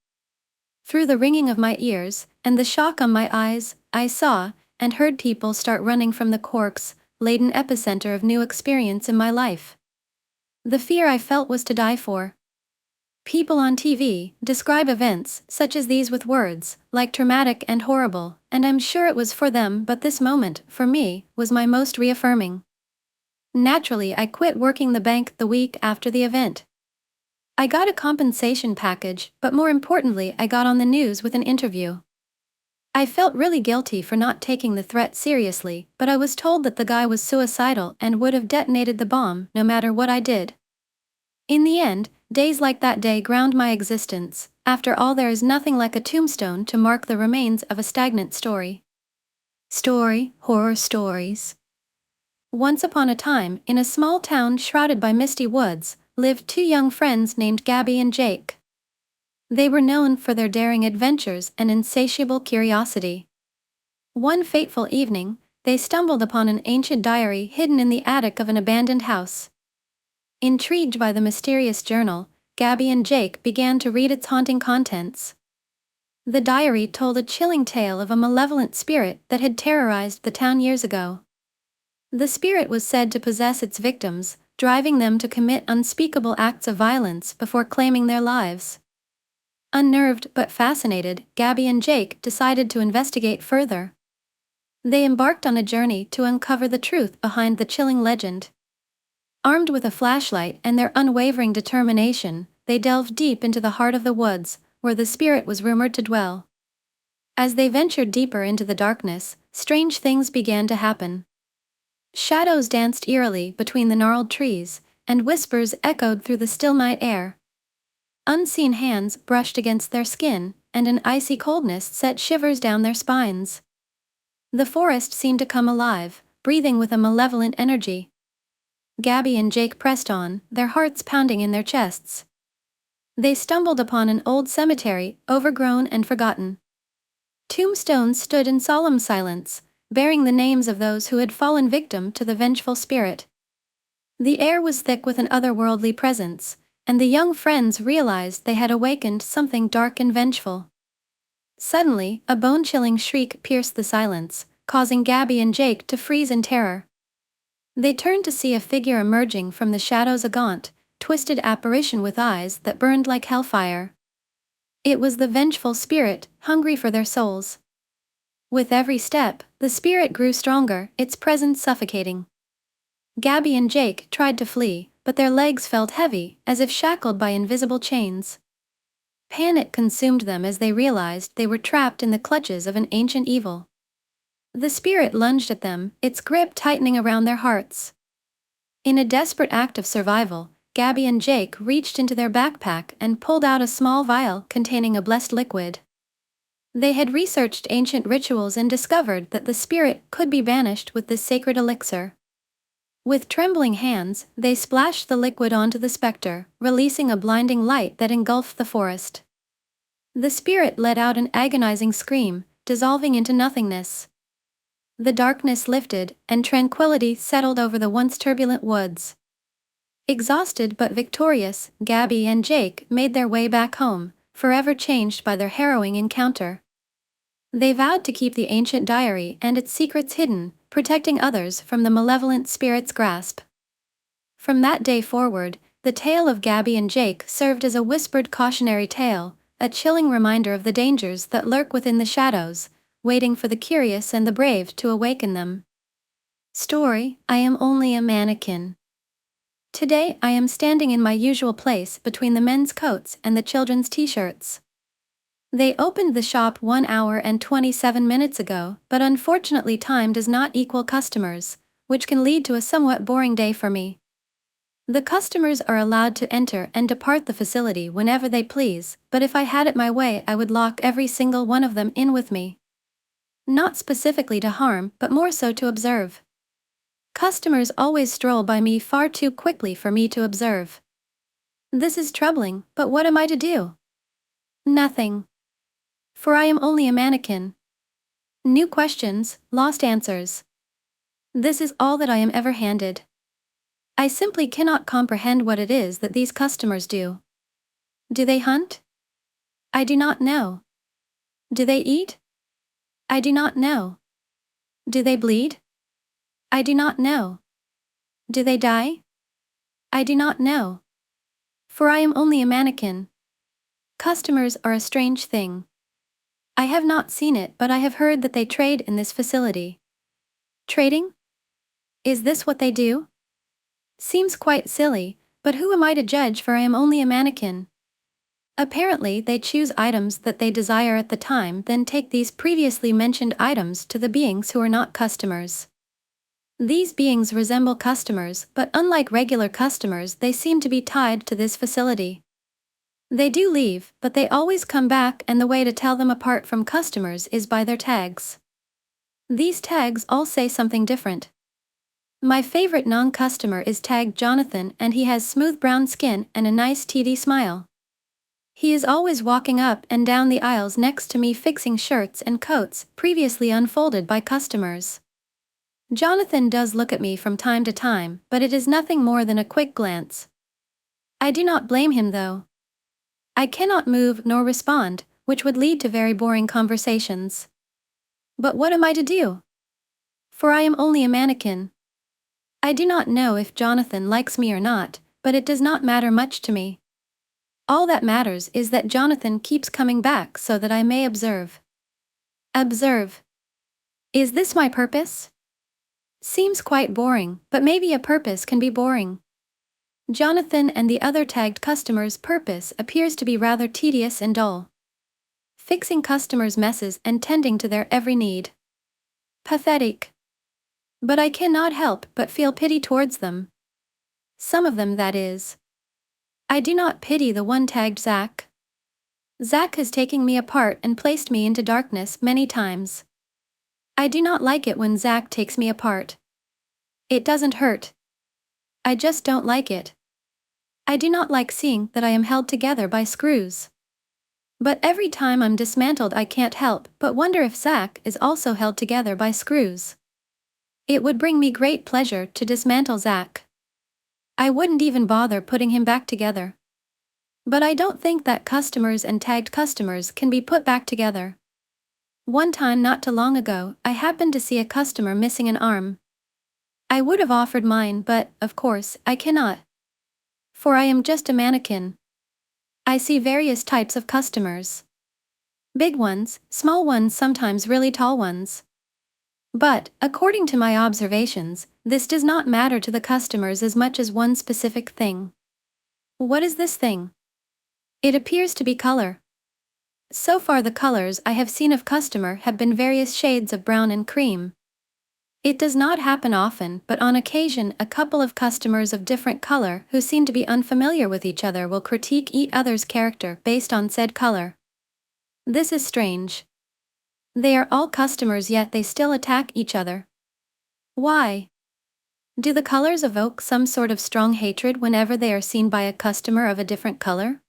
Through the ringing of my ears, and the shock on my eyes, I saw and heard people start running from the corpse-laden epicenter of new experience in my life. The fear I felt was to die for. People on TV describe events such as these with words like traumatic and horrible, and I'm sure it was for them, but this moment, for me, was my most reaffirming. Naturally, I quit working the bank the week after the event. I got a compensation package, but more importantly, I got on the news with an interview. I felt really guilty for not taking the threat seriously, but I was told that the guy was suicidal and would have detonated the bomb no matter what I did. In the end, days like that day ground my existence. After all, there is nothing like a tombstone to mark the remains of a stagnant story. Horror stories. Once upon a time, in a small town shrouded by misty woods, lived two young friends named Gabby and Jake. They were known for their daring adventures and insatiable curiosity. One fateful evening, they stumbled upon an ancient diary hidden in the attic of an abandoned house. Intrigued by the mysterious journal, Gabby and Jake began to read its haunting contents. The diary told a chilling tale of a malevolent spirit that had terrorized the town years ago. The spirit was said to possess its victims, driving them to commit unspeakable acts of violence before claiming their lives. Unnerved but fascinated, Gabby and Jake decided to investigate further. They embarked on a journey to uncover the truth behind the chilling legend. Armed with a flashlight and their unwavering determination, they delved deep into the heart of the woods, where the spirit was rumored to dwell. As they ventured deeper into the darkness, strange things began to happen. Shadows danced eerily between the gnarled trees, and whispers echoed through the still night air. Unseen hands brushed against their skin, and an icy coldness set shivers down their spines. The forest seemed to come alive, breathing with a malevolent energy. Gabby and Jake pressed on, their hearts pounding in their chests. They stumbled upon an old cemetery, overgrown and forgotten. Tombstones stood in solemn silence, bearing the names of those who had fallen victim to the vengeful spirit. The air was thick with an otherworldly presence, and the young friends realized they had awakened something dark and vengeful. Suddenly, a bone-chilling shriek pierced the silence, causing Gabby and Jake to freeze in terror. They turned to see a figure emerging from the shadows, a gaunt, twisted apparition with eyes that burned like hellfire. It was the vengeful spirit, hungry for their souls. With every step, the spirit grew stronger, its presence suffocating. Gabby and Jake tried to flee, but their legs felt heavy, as if shackled by invisible chains. Panic consumed them as they realized they were trapped in the clutches of an ancient evil. The spirit lunged at them, its grip tightening around their hearts. In a desperate act of survival, Gabby and Jake reached into their backpack and pulled out a small vial containing a blessed liquid. They had researched ancient rituals and discovered that the spirit could be banished with this sacred elixir. With trembling hands, they splashed the liquid onto the specter, releasing a blinding light that engulfed the forest. The spirit let out an agonizing scream, dissolving into nothingness. The darkness lifted, and tranquility settled over the once turbulent woods. Exhausted but victorious, Gabby and Jake made their way back home, forever changed by their harrowing encounter. They vowed to keep the ancient diary and its secrets hidden, protecting others from the malevolent spirit's grasp. From that day forward, the tale of Gabby and Jake served as a whispered cautionary tale, a chilling reminder of the dangers that lurk within the shadows, waiting for the curious and the brave to awaken them. Story: I am only a mannequin. Today I am standing in my usual place between the men's coats and the children's t-shirts. They opened the shop 1 hour and 27 minutes ago, but unfortunately time does not equal customers, which can lead to a somewhat boring day for me. The customers are allowed to enter and depart the facility whenever they please, but if I had it my way I would lock every single one of them in with me. Not specifically to harm, but more so to observe. Customers always stroll by me far too quickly for me to observe. This is troubling, but what am I to do? Nothing. For I am only a mannequin. New questions, lost answers. This is all that I am ever handed. I simply cannot comprehend what it is that these customers do. Do they hunt? I do not know. Do they eat? I do not know. Do they bleed? I do not know. Do they die? I do not know. For I am only a mannequin. Customers are a strange thing. I have not seen it, but I have heard that they trade in this facility. Trading? Is this what they do? Seems quite silly, but who am I to judge, for I am only a mannequin. Apparently, they choose items that they desire at the time, then take these previously mentioned items to the beings who are not customers. These beings resemble customers, but unlike regular customers, they seem to be tied to this facility. They do leave, but they always come back, and the way to tell them apart from customers is by their tags. These tags all say something different. My favorite non-customer is tagged Jonathan, and he has smooth brown skin and a nice TD smile. He is always walking up and down the aisles next to me fixing shirts and coats previously unfolded by customers. Jonathan does look at me from time to time, but it is nothing more than a quick glance. I do not blame him though. I cannot move nor respond, which would lead to very boring conversations. But what am I to do? For I am only a mannequin. I do not know if Jonathan likes me or not, but it does not matter much to me. All that matters is that Jonathan keeps coming back so that I may observe. Observe. Is this my purpose? Seems quite boring, but maybe a purpose can be boring. Jonathan and the other tagged customers' purpose appears to be rather tedious and dull. Fixing customers' messes and tending to their every need. Pathetic. But I cannot help but feel pity towards them. Some of them, that is. I do not pity the one tagged Zach. Zach has taken me apart and placed me into darkness many times. I do not like it when Zach takes me apart. It doesn't hurt. I just don't like it. I do not like seeing that I am held together by screws. But every time I'm dismantled, I can't help but wonder if Zach is also held together by screws. It would bring me great pleasure to dismantle Zach. I wouldn't even bother putting him back together. But I don't think that customers and tagged customers can be put back together. One time not too long ago, I happened to see a customer missing an arm. I would have offered mine, but, of course, I cannot. For I am just a mannequin. I see various types of customers. Big ones, small ones, sometimes really tall ones. But, according to my observations, this does not matter to the customers as much as one specific thing. What is this thing? It appears to be color. So far the colors I have seen of customer have been various shades of brown and cream. It does not happen often, but on occasion a couple of customers of different color who seem to be unfamiliar with each other will critique each other's character based on said color. This is strange. They are all customers, yet they still attack each other. Why? Do the colors evoke some sort of strong hatred whenever they are seen by a customer of a different color?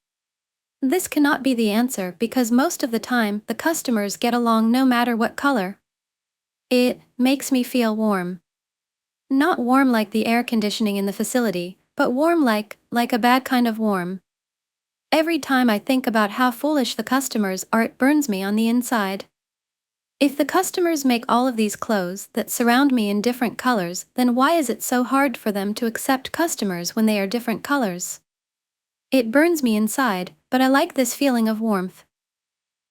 This cannot be the answer, because most of the time the customers get along no matter what color. It makes me feel warm. Not warm like the air conditioning in the facility, but warm like a bad kind of warm. Every time I think about how foolish the customers are, it burns me on the inside. If the customers make all of these clothes that surround me in different colors, then why is it so hard for them to accept customers when they are different colors? It burns me inside, but I like this feeling of warmth.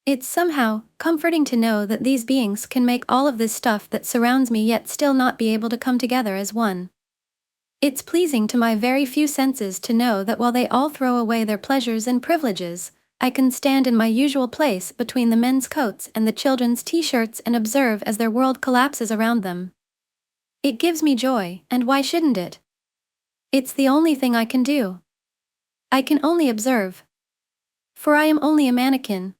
It's somehow comforting to know that these beings can make all of this stuff that surrounds me yet still not be able to come together as one. It's pleasing to my very few senses to know that while they all throw away their pleasures and privileges, I can stand in my usual place between the men's coats and the children's t-shirts and observe as their world collapses around them. It gives me joy, and why shouldn't it? It's the only thing I can do. I can only observe. For I am only a mannequin.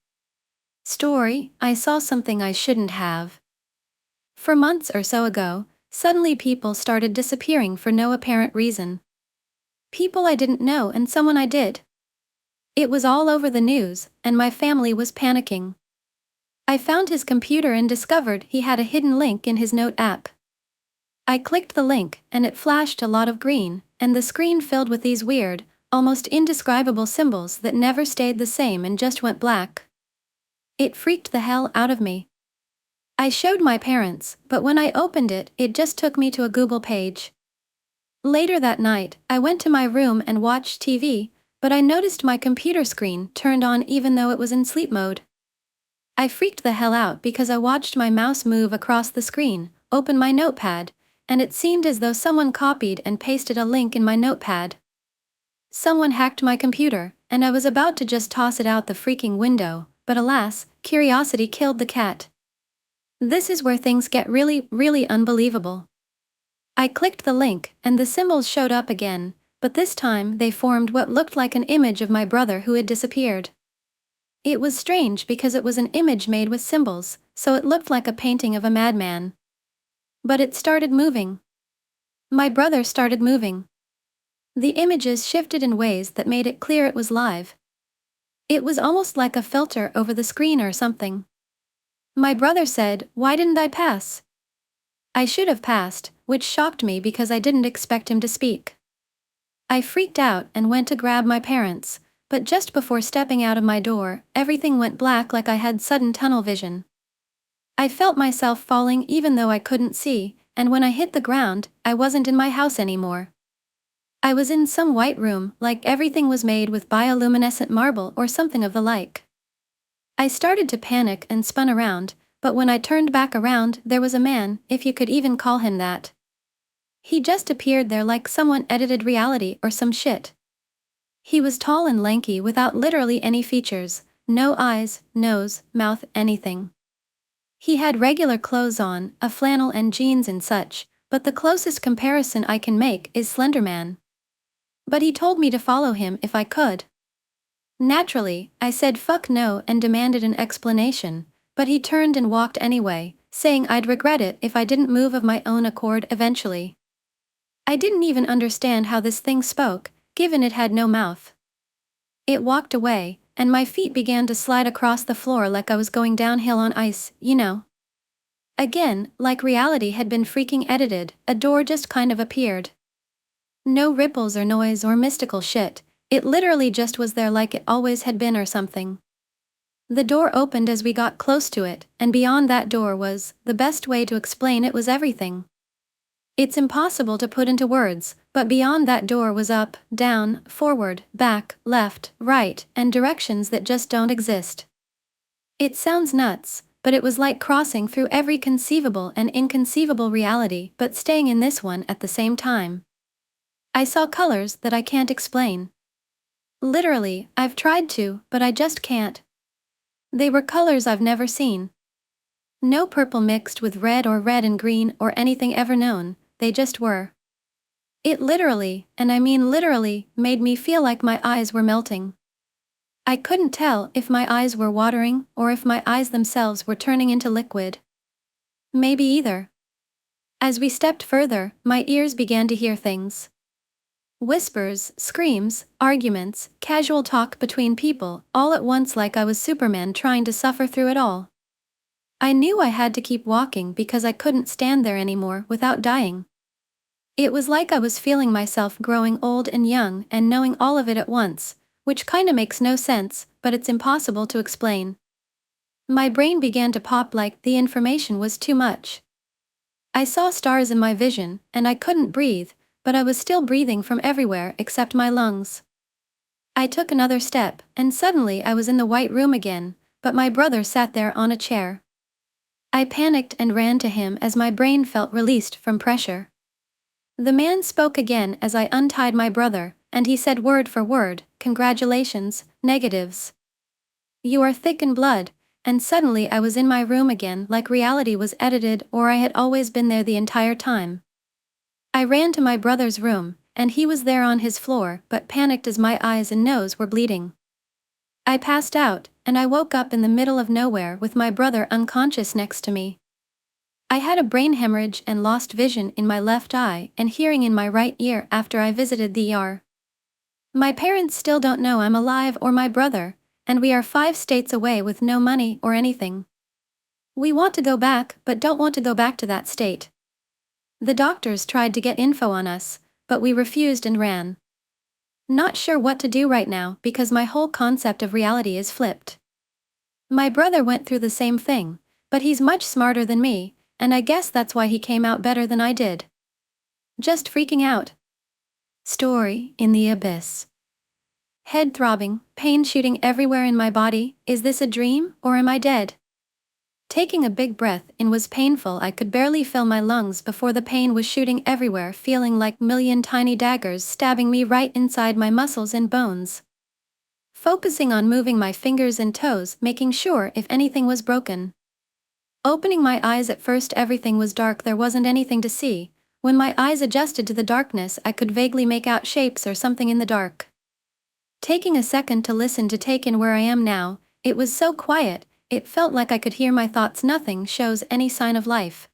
Story: I saw something I shouldn't have. For months or so ago, suddenly people started disappearing for no apparent reason. People I didn't know and someone I did. It was all over the news, and my family was panicking. I found his computer and discovered he had a hidden link in his note app. I clicked the link, and it flashed a lot of green, and the screen filled with these weird, almost indescribable symbols that never stayed the same and just went black. It freaked the hell out of me. I showed my parents, but when I opened it, it just took me to a Google page. Later that night, I went to my room and watched TV, but I noticed my computer screen turned on even though it was in sleep mode. I freaked the hell out because I watched my mouse move across the screen, open my notepad, and it seemed as though someone copied and pasted a link in my notepad. Someone hacked my computer, and I was about to just toss it out the freaking window, but alas, curiosity killed the cat. This is where things get really, really unbelievable. I clicked the link, and the symbols showed up again, but this time they formed what looked like an image of my brother who had disappeared. It was strange because it was an image made with symbols, so it looked like a painting of a madman. But it started moving. My brother started moving. The images shifted in ways that made it clear it was live. It was almost like a filter over the screen or something. My brother said, "Why didn't I pass?" I should have passed, which shocked me because I didn't expect him to speak. I freaked out and went to grab my parents, but just before stepping out of my door, everything went black like I had sudden tunnel vision. I felt myself falling even though I couldn't see, and when I hit the ground, I wasn't in my house anymore. I was in some white room, like everything was made with bioluminescent marble or something of the like. I started to panic and spun around, but when I turned back around, there was a man, if you could even call him that. He just appeared there like someone edited reality or some shit. He was tall and lanky without literally any features, no eyes, nose, mouth, anything. He had regular clothes on, a flannel and jeans and such, but the closest comparison I can make is Slender Man. But he told me to follow him if I could. Naturally, I said fuck no and demanded an explanation, but he turned and walked anyway, saying I'd regret it if I didn't move of my own accord eventually. I didn't even understand how this thing spoke, given it had no mouth. It walked away, and my feet began to slide across the floor like I was going downhill on ice, you know. Again, like reality had been freaking edited, a door just kind of appeared. No ripples or noise or mystical shit, it literally just was there like it always had been or something. The door opened as we got close to it, and beyond that door was, the best way to explain it was everything. It's impossible to put into words, but beyond that door was up, down, forward, back, left, right, and directions that just don't exist. It sounds nuts, but it was like crossing through every conceivable and inconceivable reality but staying in this one at the same time. I saw colors that I can't explain. Literally, I've tried to, but I just can't. They were colors I've never seen. No purple mixed with red or red and green or anything ever known, they just were. It literally, and I mean literally, made me feel like my eyes were melting. I couldn't tell if my eyes were watering or if my eyes themselves were turning into liquid. Maybe either. As we stepped further, my ears began to hear things. Whispers, screams, arguments, casual talk between people, all at once like I was Superman trying to suffer through it all. I knew I had to keep walking because I couldn't stand there anymore without dying. It was like I was feeling myself growing old and young and knowing all of it at once, which kinda makes no sense, but it's impossible to explain. My brain began to pop like the information was too much. I saw stars in my vision, and I couldn't breathe, but I was still breathing from everywhere except my lungs. I took another step, and suddenly I was in the white room again, but my brother sat there on a chair. I panicked and ran to him as my brain felt released from pressure. The man spoke again as I untied my brother, and he said word for word, "Congratulations, negatives. You are thick in blood," and suddenly I was in my room again like reality was edited or I had always been there the entire time. I ran to my brother's room, and he was there on his floor but panicked as my eyes and nose were bleeding. I passed out, and I woke up in the middle of nowhere with my brother unconscious next to me. I had a brain hemorrhage and lost vision in my left eye and hearing in my right ear after I visited the ER. My parents still don't know I'm alive or my brother, and we are 5 states away with no money or anything. We want to go back but don't want to go back to that state. The doctors tried to get info on us, but we refused and ran. Not sure what to do right now because my whole concept of reality is flipped. My brother went through the same thing, but he's much smarter than me, and I guess that's why he came out better than I did. Just freaking out. Story in the abyss. Head throbbing, pain shooting everywhere in my body, is this a dream or am I dead? Taking a big breath in was painful. I could barely fill my lungs before the pain was shooting everywhere, feeling like million tiny daggers stabbing me right inside my muscles and bones. Focusing on moving my fingers and toes, making sure if anything was broken. Opening my eyes, at first everything was dark, there wasn't anything to see. When my eyes adjusted to the darkness, I could vaguely make out shapes or something in the dark. Taking a second to listen, to take in where I am now, it was so quiet, it felt like I could hear my thoughts. Nothing shows any sign of life.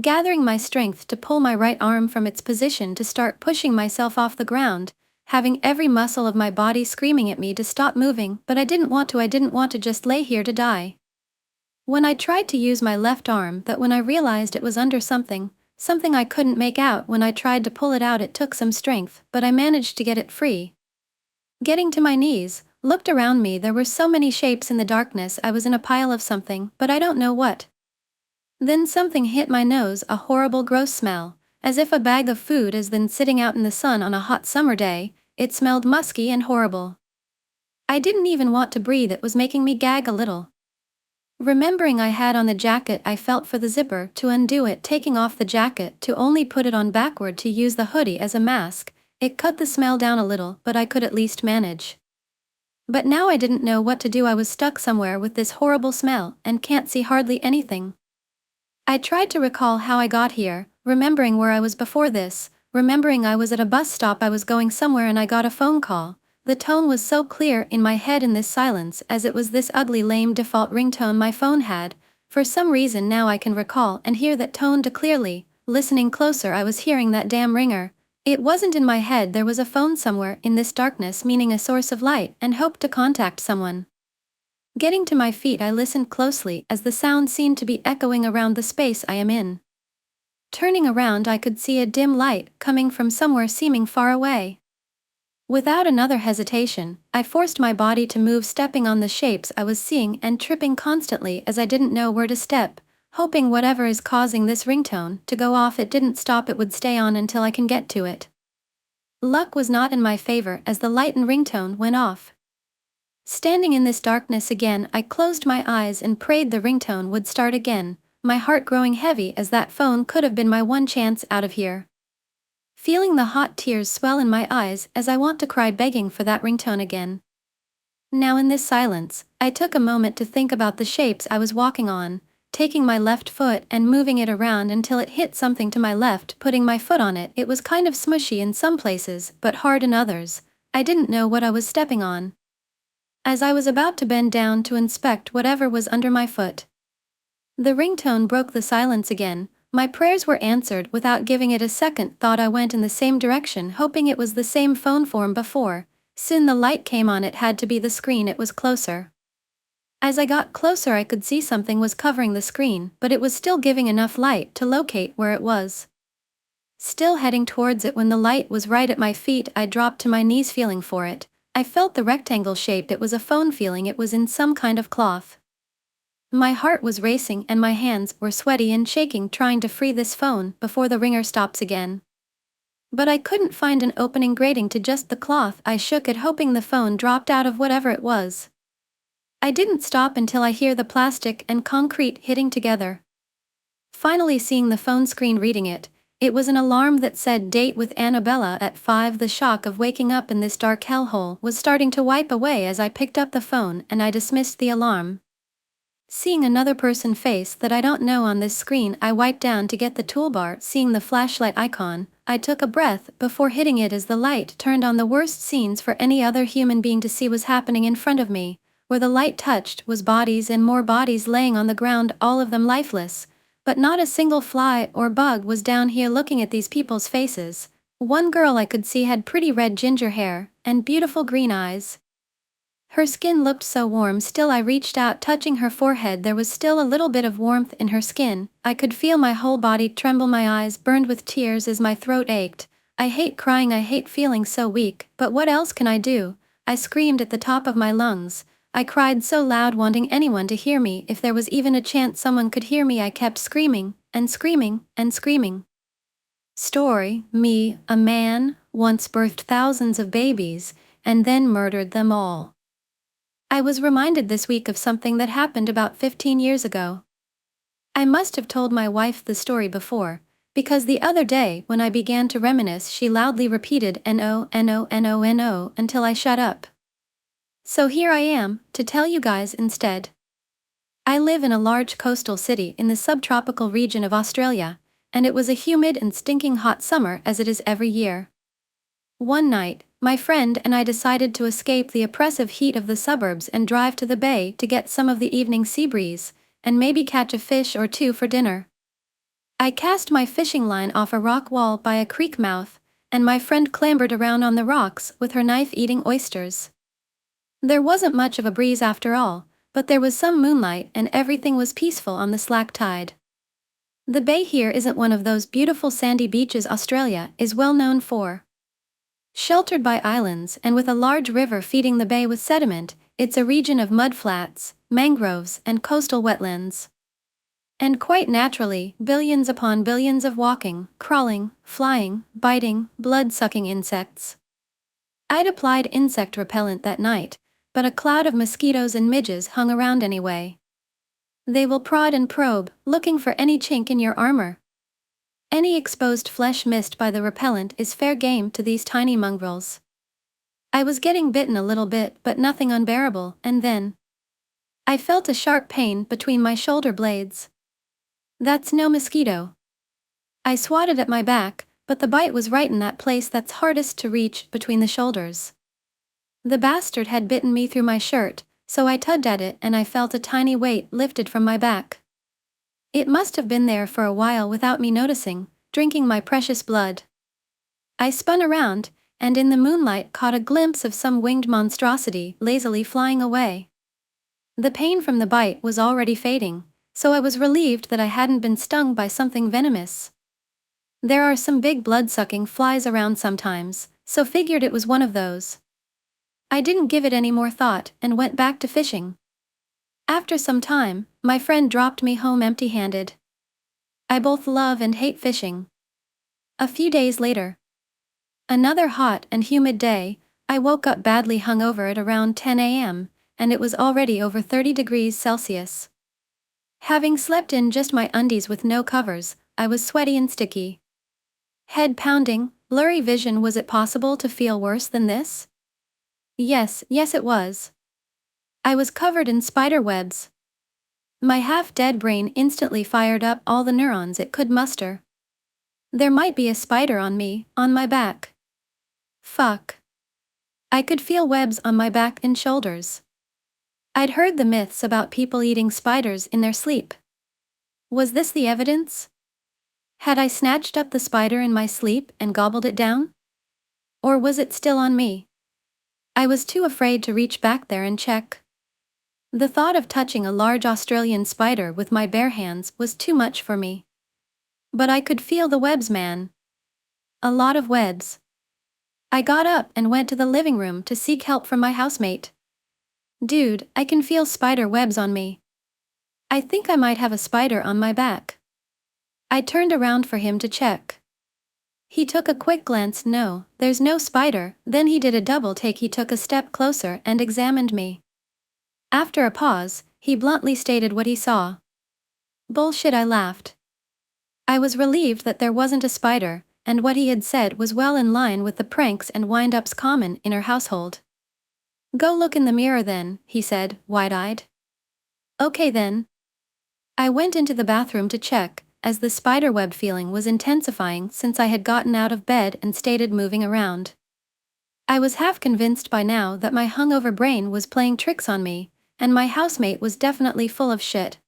Gathering my strength to pull my right arm from its position to start pushing myself off the ground, having every muscle of my body screaming at me to stop moving, but I didn't want to just lay here to die. When I tried to use my left arm, but when I realized it was under something I couldn't make out. When I tried to pull it out, it took some strength, but I managed to get it free. Getting to my knees, looked around me, there were so many shapes in the darkness. I was in a pile of something, but I don't know what. Then something hit my nose, a horrible gross smell, as if a bag of food has been sitting out in the sun on a hot summer day. It smelled musky and horrible. I didn't even want to breathe, it was making me gag a little. Remembering I had on the jacket, I felt for the zipper to undo it, taking off the jacket to only put it on backward to use the hoodie as a mask. It cut the smell down a little, but I could at least manage. But now I didn't know what to do. I was stuck somewhere with this horrible smell and can't see hardly anything. I tried to recall how I got here, remembering where I was before this, remembering I was at a bus stop, I was going somewhere, and I got a phone call. The tone was so clear in my head in this silence, as it was this ugly lame default ringtone my phone had. For some reason now I can recall and hear that tone clearly. Listening closer, I was hearing that damn ringer. It wasn't in my head, there was a phone somewhere in this darkness, meaning a source of light, and hoped to contact someone. Getting to my feet, I listened closely as the sound seemed to be echoing around the space I am in. Turning around, I could see a dim light coming from somewhere seeming far away. Without another hesitation, I forced my body to move, stepping on the shapes I was seeing and tripping constantly as I didn't know where to step, hoping whatever is causing this ringtone to go off, it didn't stop, it would stay on until I can get to it. Luck was not in my favor as the light and ringtone went off. Standing in this darkness again, I closed my eyes and prayed the ringtone would start again, my heart growing heavy as that phone could have been my one chance out of here. Feeling the hot tears swell in my eyes as I want to cry, begging for that ringtone again. Now in this silence, I took a moment to think about the shapes I was walking on, taking my left foot and moving it around until it hit something to my left, putting my foot on it. It was kind of smushy in some places, but hard in others. I didn't know what I was stepping on. As I was about to bend down to inspect whatever was under my foot, the ringtone broke the silence again. My prayers were answered without giving it a second thought. I went in the same direction, hoping it was the same phone form before. Soon the light came on, it had to be the screen, it was closer. As I got closer, I could see something was covering the screen, but it was still giving enough light to locate where it was. Still heading towards it, when the light was right at my feet, I dropped to my knees, feeling for it. I felt the rectangle shape, it was a phone, feeling it was in some kind of cloth. My heart was racing and my hands were sweaty and shaking, trying to free this phone before the ringer stops again. But I couldn't find an opening grating to just the cloth. I shook it, hoping the phone dropped out of whatever it was. I didn't stop until I hear the plastic and concrete hitting together. Finally seeing the phone screen, reading it, it was an alarm that said date with Annabella at 5. The shock of waking up in this dark hellhole was starting to wipe away as I picked up the phone and I dismissed the alarm. Seeing another person's face that I don't know on this screen, I wiped down to get the toolbar. Seeing the flashlight icon, I took a breath before hitting it as the light turned on. The worst scenes for any other human being to see was happening in front of me. Where the light touched was bodies and more bodies laying on the ground, all of them lifeless. But not a single fly or bug was down here looking at these people's faces. One girl I could see had pretty red ginger hair and beautiful green eyes. Her skin looked so warm. Still, I reached out, touching her forehead. There was still a little bit of warmth in her skin. I could feel my whole body tremble. My eyes burned with tears as my throat ached. I hate crying, I hate feeling so weak, but what else can I do? I screamed at the top of my lungs. I cried so loud, wanting anyone to hear me. If there was even a chance someone could hear me, I kept screaming and screaming and screaming. Story: me, a man, once birthed thousands of babies, and then murdered them all. I was reminded this week of something that happened about 15 years ago. I must have told my wife the story before, because the other day when I began to reminisce she loudly repeated "no, no, no, no" until I shut up. So here I am, to tell you guys instead. I live in a large coastal city in the subtropical region of Australia, and it was a humid and stinking hot summer as it is every year. One night, my friend and I decided to escape the oppressive heat of the suburbs and drive to the bay to get some of the evening sea breeze, and maybe catch a fish or two for dinner. I cast my fishing line off a rock wall by a creek mouth, and my friend clambered around on the rocks with her knife eating oysters. There wasn't much of a breeze after all, but there was some moonlight and everything was peaceful on the slack tide. The bay here isn't one of those beautiful sandy beaches Australia is well known for. Sheltered by islands and with a large river feeding the bay with sediment, it's a region of mudflats, mangroves, and coastal wetlands. And quite naturally, billions upon billions of walking, crawling, flying, biting, blood-sucking insects. I'd applied insect repellent that night, but a cloud of mosquitoes and midges hung around anyway. They will prod and probe, looking for any chink in your armor. Any exposed flesh missed by the repellent is fair game to these tiny mongrels. I was getting bitten a little bit but nothing unbearable, and then I felt a sharp pain between my shoulder blades. That's no mosquito. I swatted at my back, but the bite was right in that place that's hardest to reach, between the shoulders. The bastard had bitten me through my shirt, so I tugged at it and I felt a tiny weight lifted from my back. It must have been there for a while without me noticing, drinking my precious blood. I spun around, and in the moonlight caught a glimpse of some winged monstrosity lazily flying away. The pain from the bite was already fading, so I was relieved that I hadn't been stung by something venomous. There are some big blood-sucking flies around sometimes, so figured it was one of those. I didn't give it any more thought and went back to fishing. After some time, my friend dropped me home empty-handed. I both love and hate fishing. A few days later, another hot and humid day, I woke up badly hungover at around 10 a.m., and it was already over 30 degrees Celsius. Having slept in just my undies with no covers, I was sweaty and sticky. Head pounding, blurry vision. Was it possible to feel worse than this? Yes, it was. I was covered in spider webs. My half-dead brain instantly fired up all the neurons it could muster. There might be a spider on me, on my back. Fuck. I could feel webs on my back and shoulders. I'd heard the myths about people eating spiders in their sleep. Was this the evidence? Had I snatched up the spider in my sleep and gobbled it down? Or was it still on me? I was too afraid to reach back there and check. The thought of touching a large Australian spider with my bare hands was too much for me. But I could feel the webs, man. A lot of webs. I got up and went to the living room to seek help from my housemate. Dude, I can feel spider webs on me. I think I might have a spider on my back. I turned around for him to check. He took a quick glance. No, there's no spider. Then he did a double take. He took a step closer and examined me. After a pause, he bluntly stated what he saw. Bullshit, I laughed. I was relieved that there wasn't a spider, and what he had said was well in line with the pranks and wind-ups common in our household. Go look in the mirror then, he said, wide-eyed. Okay then. I went into the bathroom to check, as the spiderweb feeling was intensifying since I had gotten out of bed and stated moving around. I was half convinced by now that my hungover brain was playing tricks on me, and my housemate was definitely full of shit.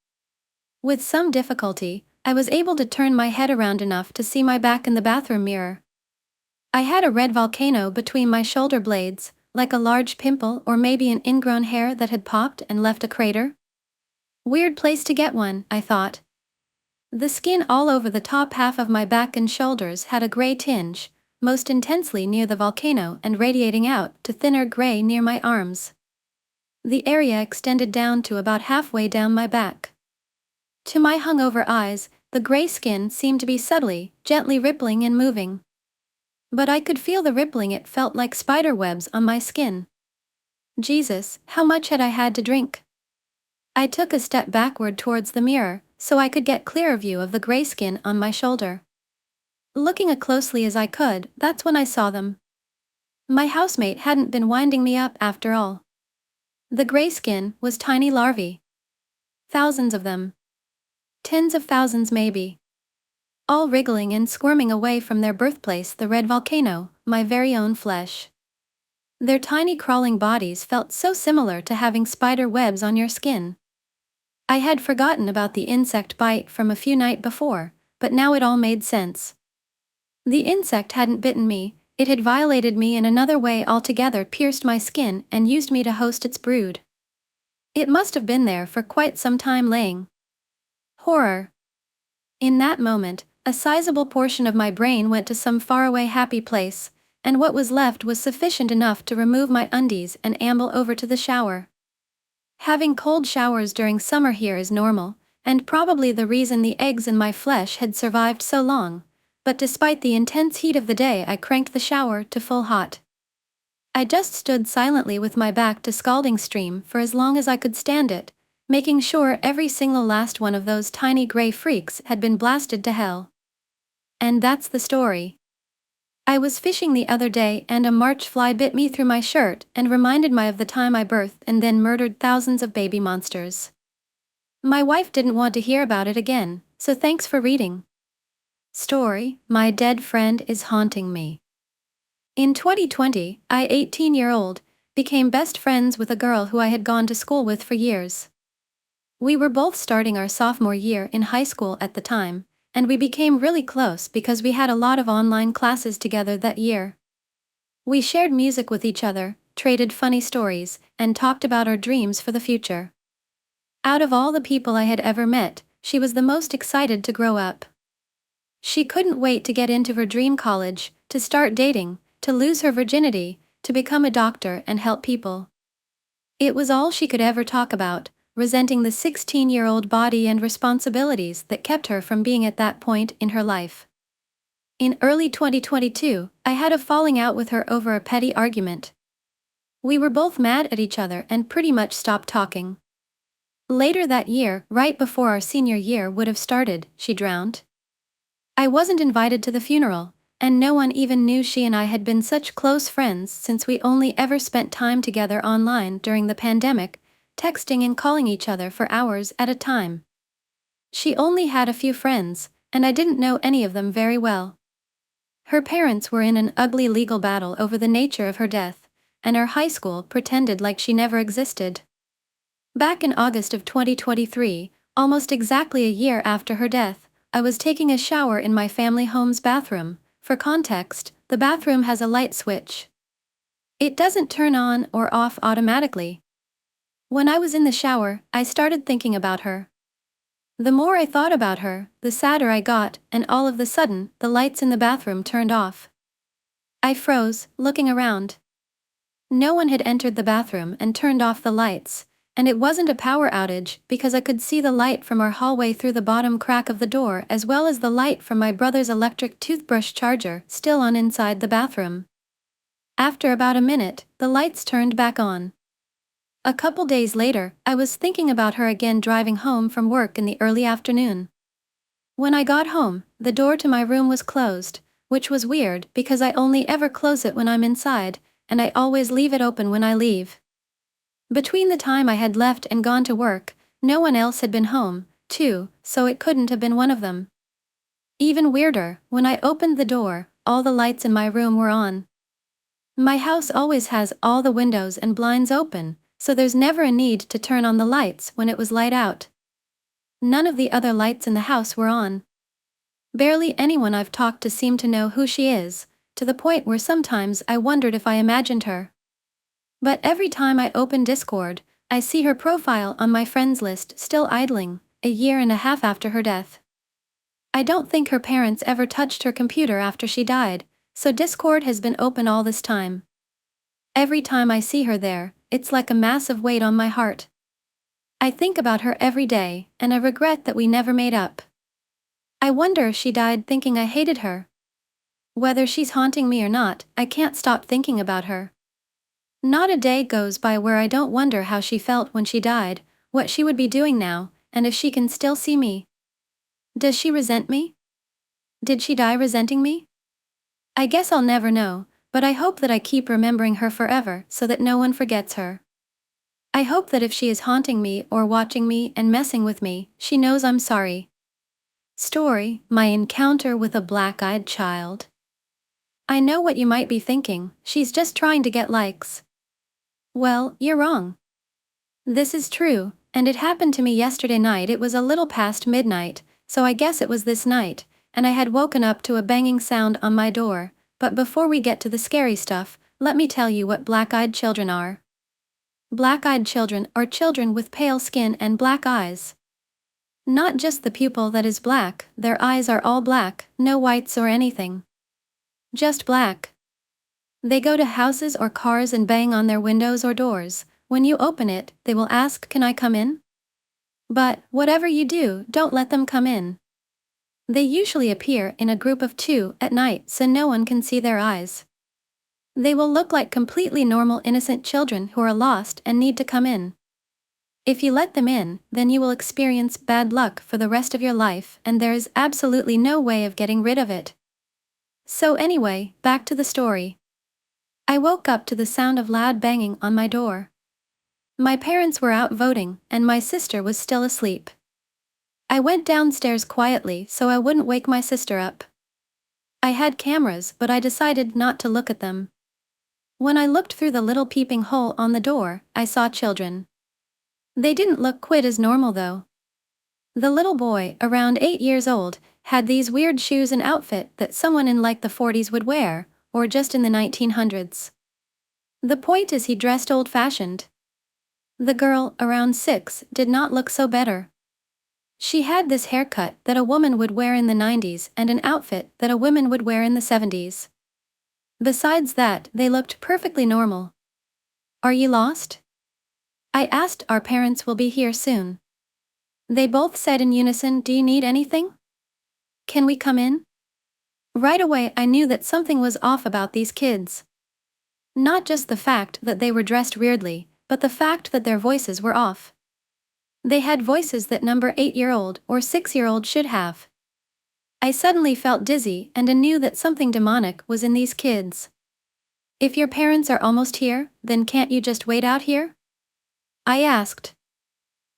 With some difficulty, I was able to turn my head around enough to see my back in the bathroom mirror. I had a red volcano between my shoulder blades, like a large pimple or maybe an ingrown hair that had popped and left a crater. Weird place to get one, I thought. The skin all over the top half of my back and shoulders had a gray tinge, most intensely near the volcano and radiating out to thinner gray near my arms. The area extended down to about halfway down my back. To my hungover eyes, the gray skin seemed to be subtly, gently rippling and moving. But I could feel the rippling. It felt like spider webs on my skin. Jesus, how much had I had to drink? I took a step backward towards the mirror, so I could get clearer view of the gray skin on my shoulder. Looking as closely as I could, that's when I saw them. My housemate hadn't been winding me up after all. The gray skin was tiny larvae. Thousands of them. Tens of thousands maybe. All wriggling and squirming away from their birthplace, the red volcano, my very own flesh. Their tiny crawling bodies felt so similar to having spider webs on your skin. I had forgotten about the insect bite from a few nights before, but now it all made sense. The insect hadn't bitten me, it had violated me in another way altogether, pierced my skin and used me to host its brood. It must have been there for quite some time laying. Horror. In that moment, a sizable portion of my brain went to some faraway happy place, and what was left was sufficient enough to remove my undies and amble over to the shower. Having cold showers during summer here is normal, and probably the reason the eggs in my flesh had survived so long, but despite the intense heat of the day I cranked the shower to full hot. I just stood silently with my back to scalding stream for as long as I could stand it, making sure every single last one of those tiny gray freaks had been blasted to hell. And that's the story. I was fishing the other day and a March fly bit me through my shirt and reminded me of the time I birthed and then murdered thousands of baby monsters. My wife didn't want to hear about it again, so thanks for reading. Story, My Dead Friend is Haunting Me. In 2020, I, 18-year-old, became best friends with a girl who I had gone to school with for years. We were both starting our sophomore year in high school at the time, and we became really close because we had a lot of online classes together that year. We shared music with each other, traded funny stories, and talked about our dreams for the future. Out of all the people I had ever met, she was the most excited to grow up. She couldn't wait to get into her dream college, to start dating, to lose her virginity, to become a doctor and help people. It was all she could ever talk about, resenting the 16-year-old body and responsibilities that kept her from being at that point in her life. In early 2022, I had a falling out with her over a petty argument. We were both mad at each other and pretty much stopped talking. Later that year, right before our senior year would have started, she drowned. I wasn't invited to the funeral, and no one even knew she and I had been such close friends since we only ever spent time together online during the pandemic, texting and calling each other for hours at a time. She only had a few friends, and I didn't know any of them very well. Her parents were in an ugly legal battle over the nature of her death, and our high school pretended like she never existed. Back in August of 2023, almost exactly a year after her death, I was taking a shower in my family home's bathroom. For context, the bathroom has a light switch. It doesn't turn on or off automatically. When I was in the shower, I started thinking about her. The more I thought about her, the sadder I got, and all of a sudden, the lights in the bathroom turned off. I froze, looking around. No one had entered the bathroom and turned off the lights, and it wasn't a power outage because I could see the light from our hallway through the bottom crack of the door as well as the light from my brother's electric toothbrush charger still on inside the bathroom. After about a minute, the lights turned back on. A couple days later, I was thinking about her again driving home from work in the early afternoon. When I got home, the door to my room was closed, which was weird because I only ever close it when I'm inside, and I always leave it open when I leave. Between the time I had left and gone to work, no one else had been home, too, so it couldn't have been one of them. Even weirder, when I opened the door, all the lights in my room were on. My house always has all the windows and blinds open, so there's never a need to turn on the lights when it was light out. None of the other lights in the house were on. Barely anyone I've talked to seemed to know who she is, to the point where sometimes I wondered if I imagined her. But every time I open Discord, I see her profile on my friends list still idling, a year and a half after her death. I don't think her parents ever touched her computer after she died, so Discord has been open all this time. Every time I see her there, it's like a massive weight on my heart. I think about her every day, and I regret that we never made up. I wonder if she died thinking I hated her. Whether she's haunting me or not, I can't stop thinking about her. Not a day goes by where I don't wonder how she felt when she died, what she would be doing now, and if she can still see me. Does she resent me? Did she die resenting me? I guess I'll never know, but I hope that I keep remembering her forever so that no one forgets her. I hope that if she is haunting me or watching me and messing with me, she knows I'm sorry. Story: My encounter with a black-eyed child. I know what you might be thinking, she's just trying to get likes. Well, you're wrong. This is true, and it happened to me yesterday night. It was a little past midnight, so I guess it was this night, and I had woken up to a banging sound on my door. But before we get to the scary stuff, let me tell you what black-eyed children are. Black-eyed children are children with pale skin and black eyes. Not just the pupil that is black, their eyes are all black, no whites or anything. Just black. They go to houses or cars and bang on their windows or doors. When you open it, they will ask, "Can I come in?" But, whatever you do, don't let them come in. They usually appear in a group of 2 at night so no one can see their eyes. They will look like completely normal innocent children who are lost and need to come in. If you let them in, then you will experience bad luck for the rest of your life, and there is absolutely no way of getting rid of it. So anyway, back to the story. I woke up to the sound of loud banging on my door. My parents were out voting, and my sister was still asleep. I went downstairs quietly so I wouldn't wake my sister up. I had cameras, but I decided not to look at them. When I looked through the little peeping hole on the door, I saw children. They didn't look quite as normal though. The little boy, around 8 years old, had these weird shoes and outfit that someone in like the 40s would wear, or just in the 1900s. The point is he dressed old-fashioned. The girl, around 6, did not look so better. She had this haircut that a woman would wear in the 90s and an outfit that a woman would wear in the 70s. Besides that, they looked perfectly normal. Are you lost? I asked. Our parents will be here soon. They both said in unison, "Do you need anything? Can we come in?" Right away I knew that something was off about these kids. Not just the fact that they were dressed weirdly, but the fact that their voices were off. They had voices that number 8-year-old or 6-year-old should have. I suddenly felt dizzy and I knew that something demonic was in these kids. If your parents are almost here, then can't you just wait out here? I asked.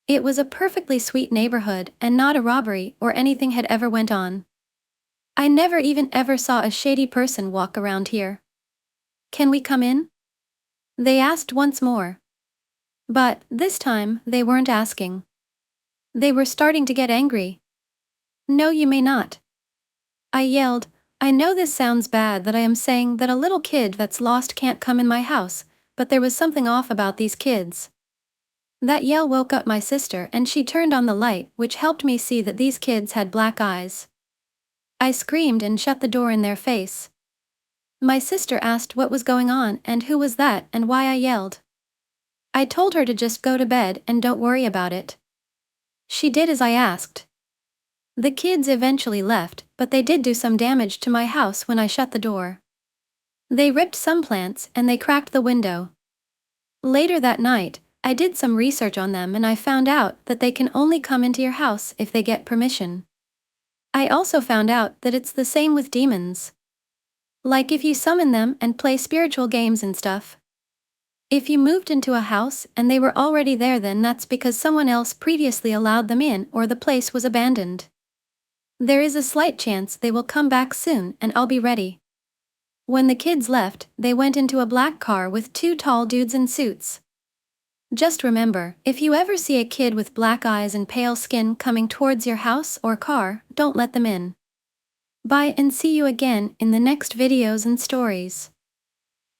It was a perfectly sweet neighborhood and not a robbery or anything had ever went on. I never even ever saw a shady person walk around here. Can we come in? They asked once more. But, this time, they weren't asking. They were starting to get angry. "No, you may not." I yelled. I know this sounds bad that I am saying that a little kid that's lost can't come in my house, but there was something off about these kids. That yell woke up my sister and she turned on the light, which helped me see that these kids had black eyes. I screamed and shut the door in their face. My sister asked what was going on and who was that and why I yelled. I told her to just go to bed and don't worry about it. She did as I asked. The kids eventually left, but they did do some damage to my house when I shut the door. They ripped some plants and they cracked the window. Later that night, I did some research on them and I found out that they can only come into your house if they get permission. I also found out that it's the same with demons. Like if you summon them and play spiritual games and stuff. If you moved into a house and they were already there, then that's because someone else previously allowed them in or the place was abandoned. There is a slight chance they will come back soon and I'll be ready. When the kids left, they went into a black car with 2 tall dudes in suits. Just remember, if you ever see a kid with black eyes and pale skin coming towards your house or car, don't let them in. Bye and see you again in the next videos and stories.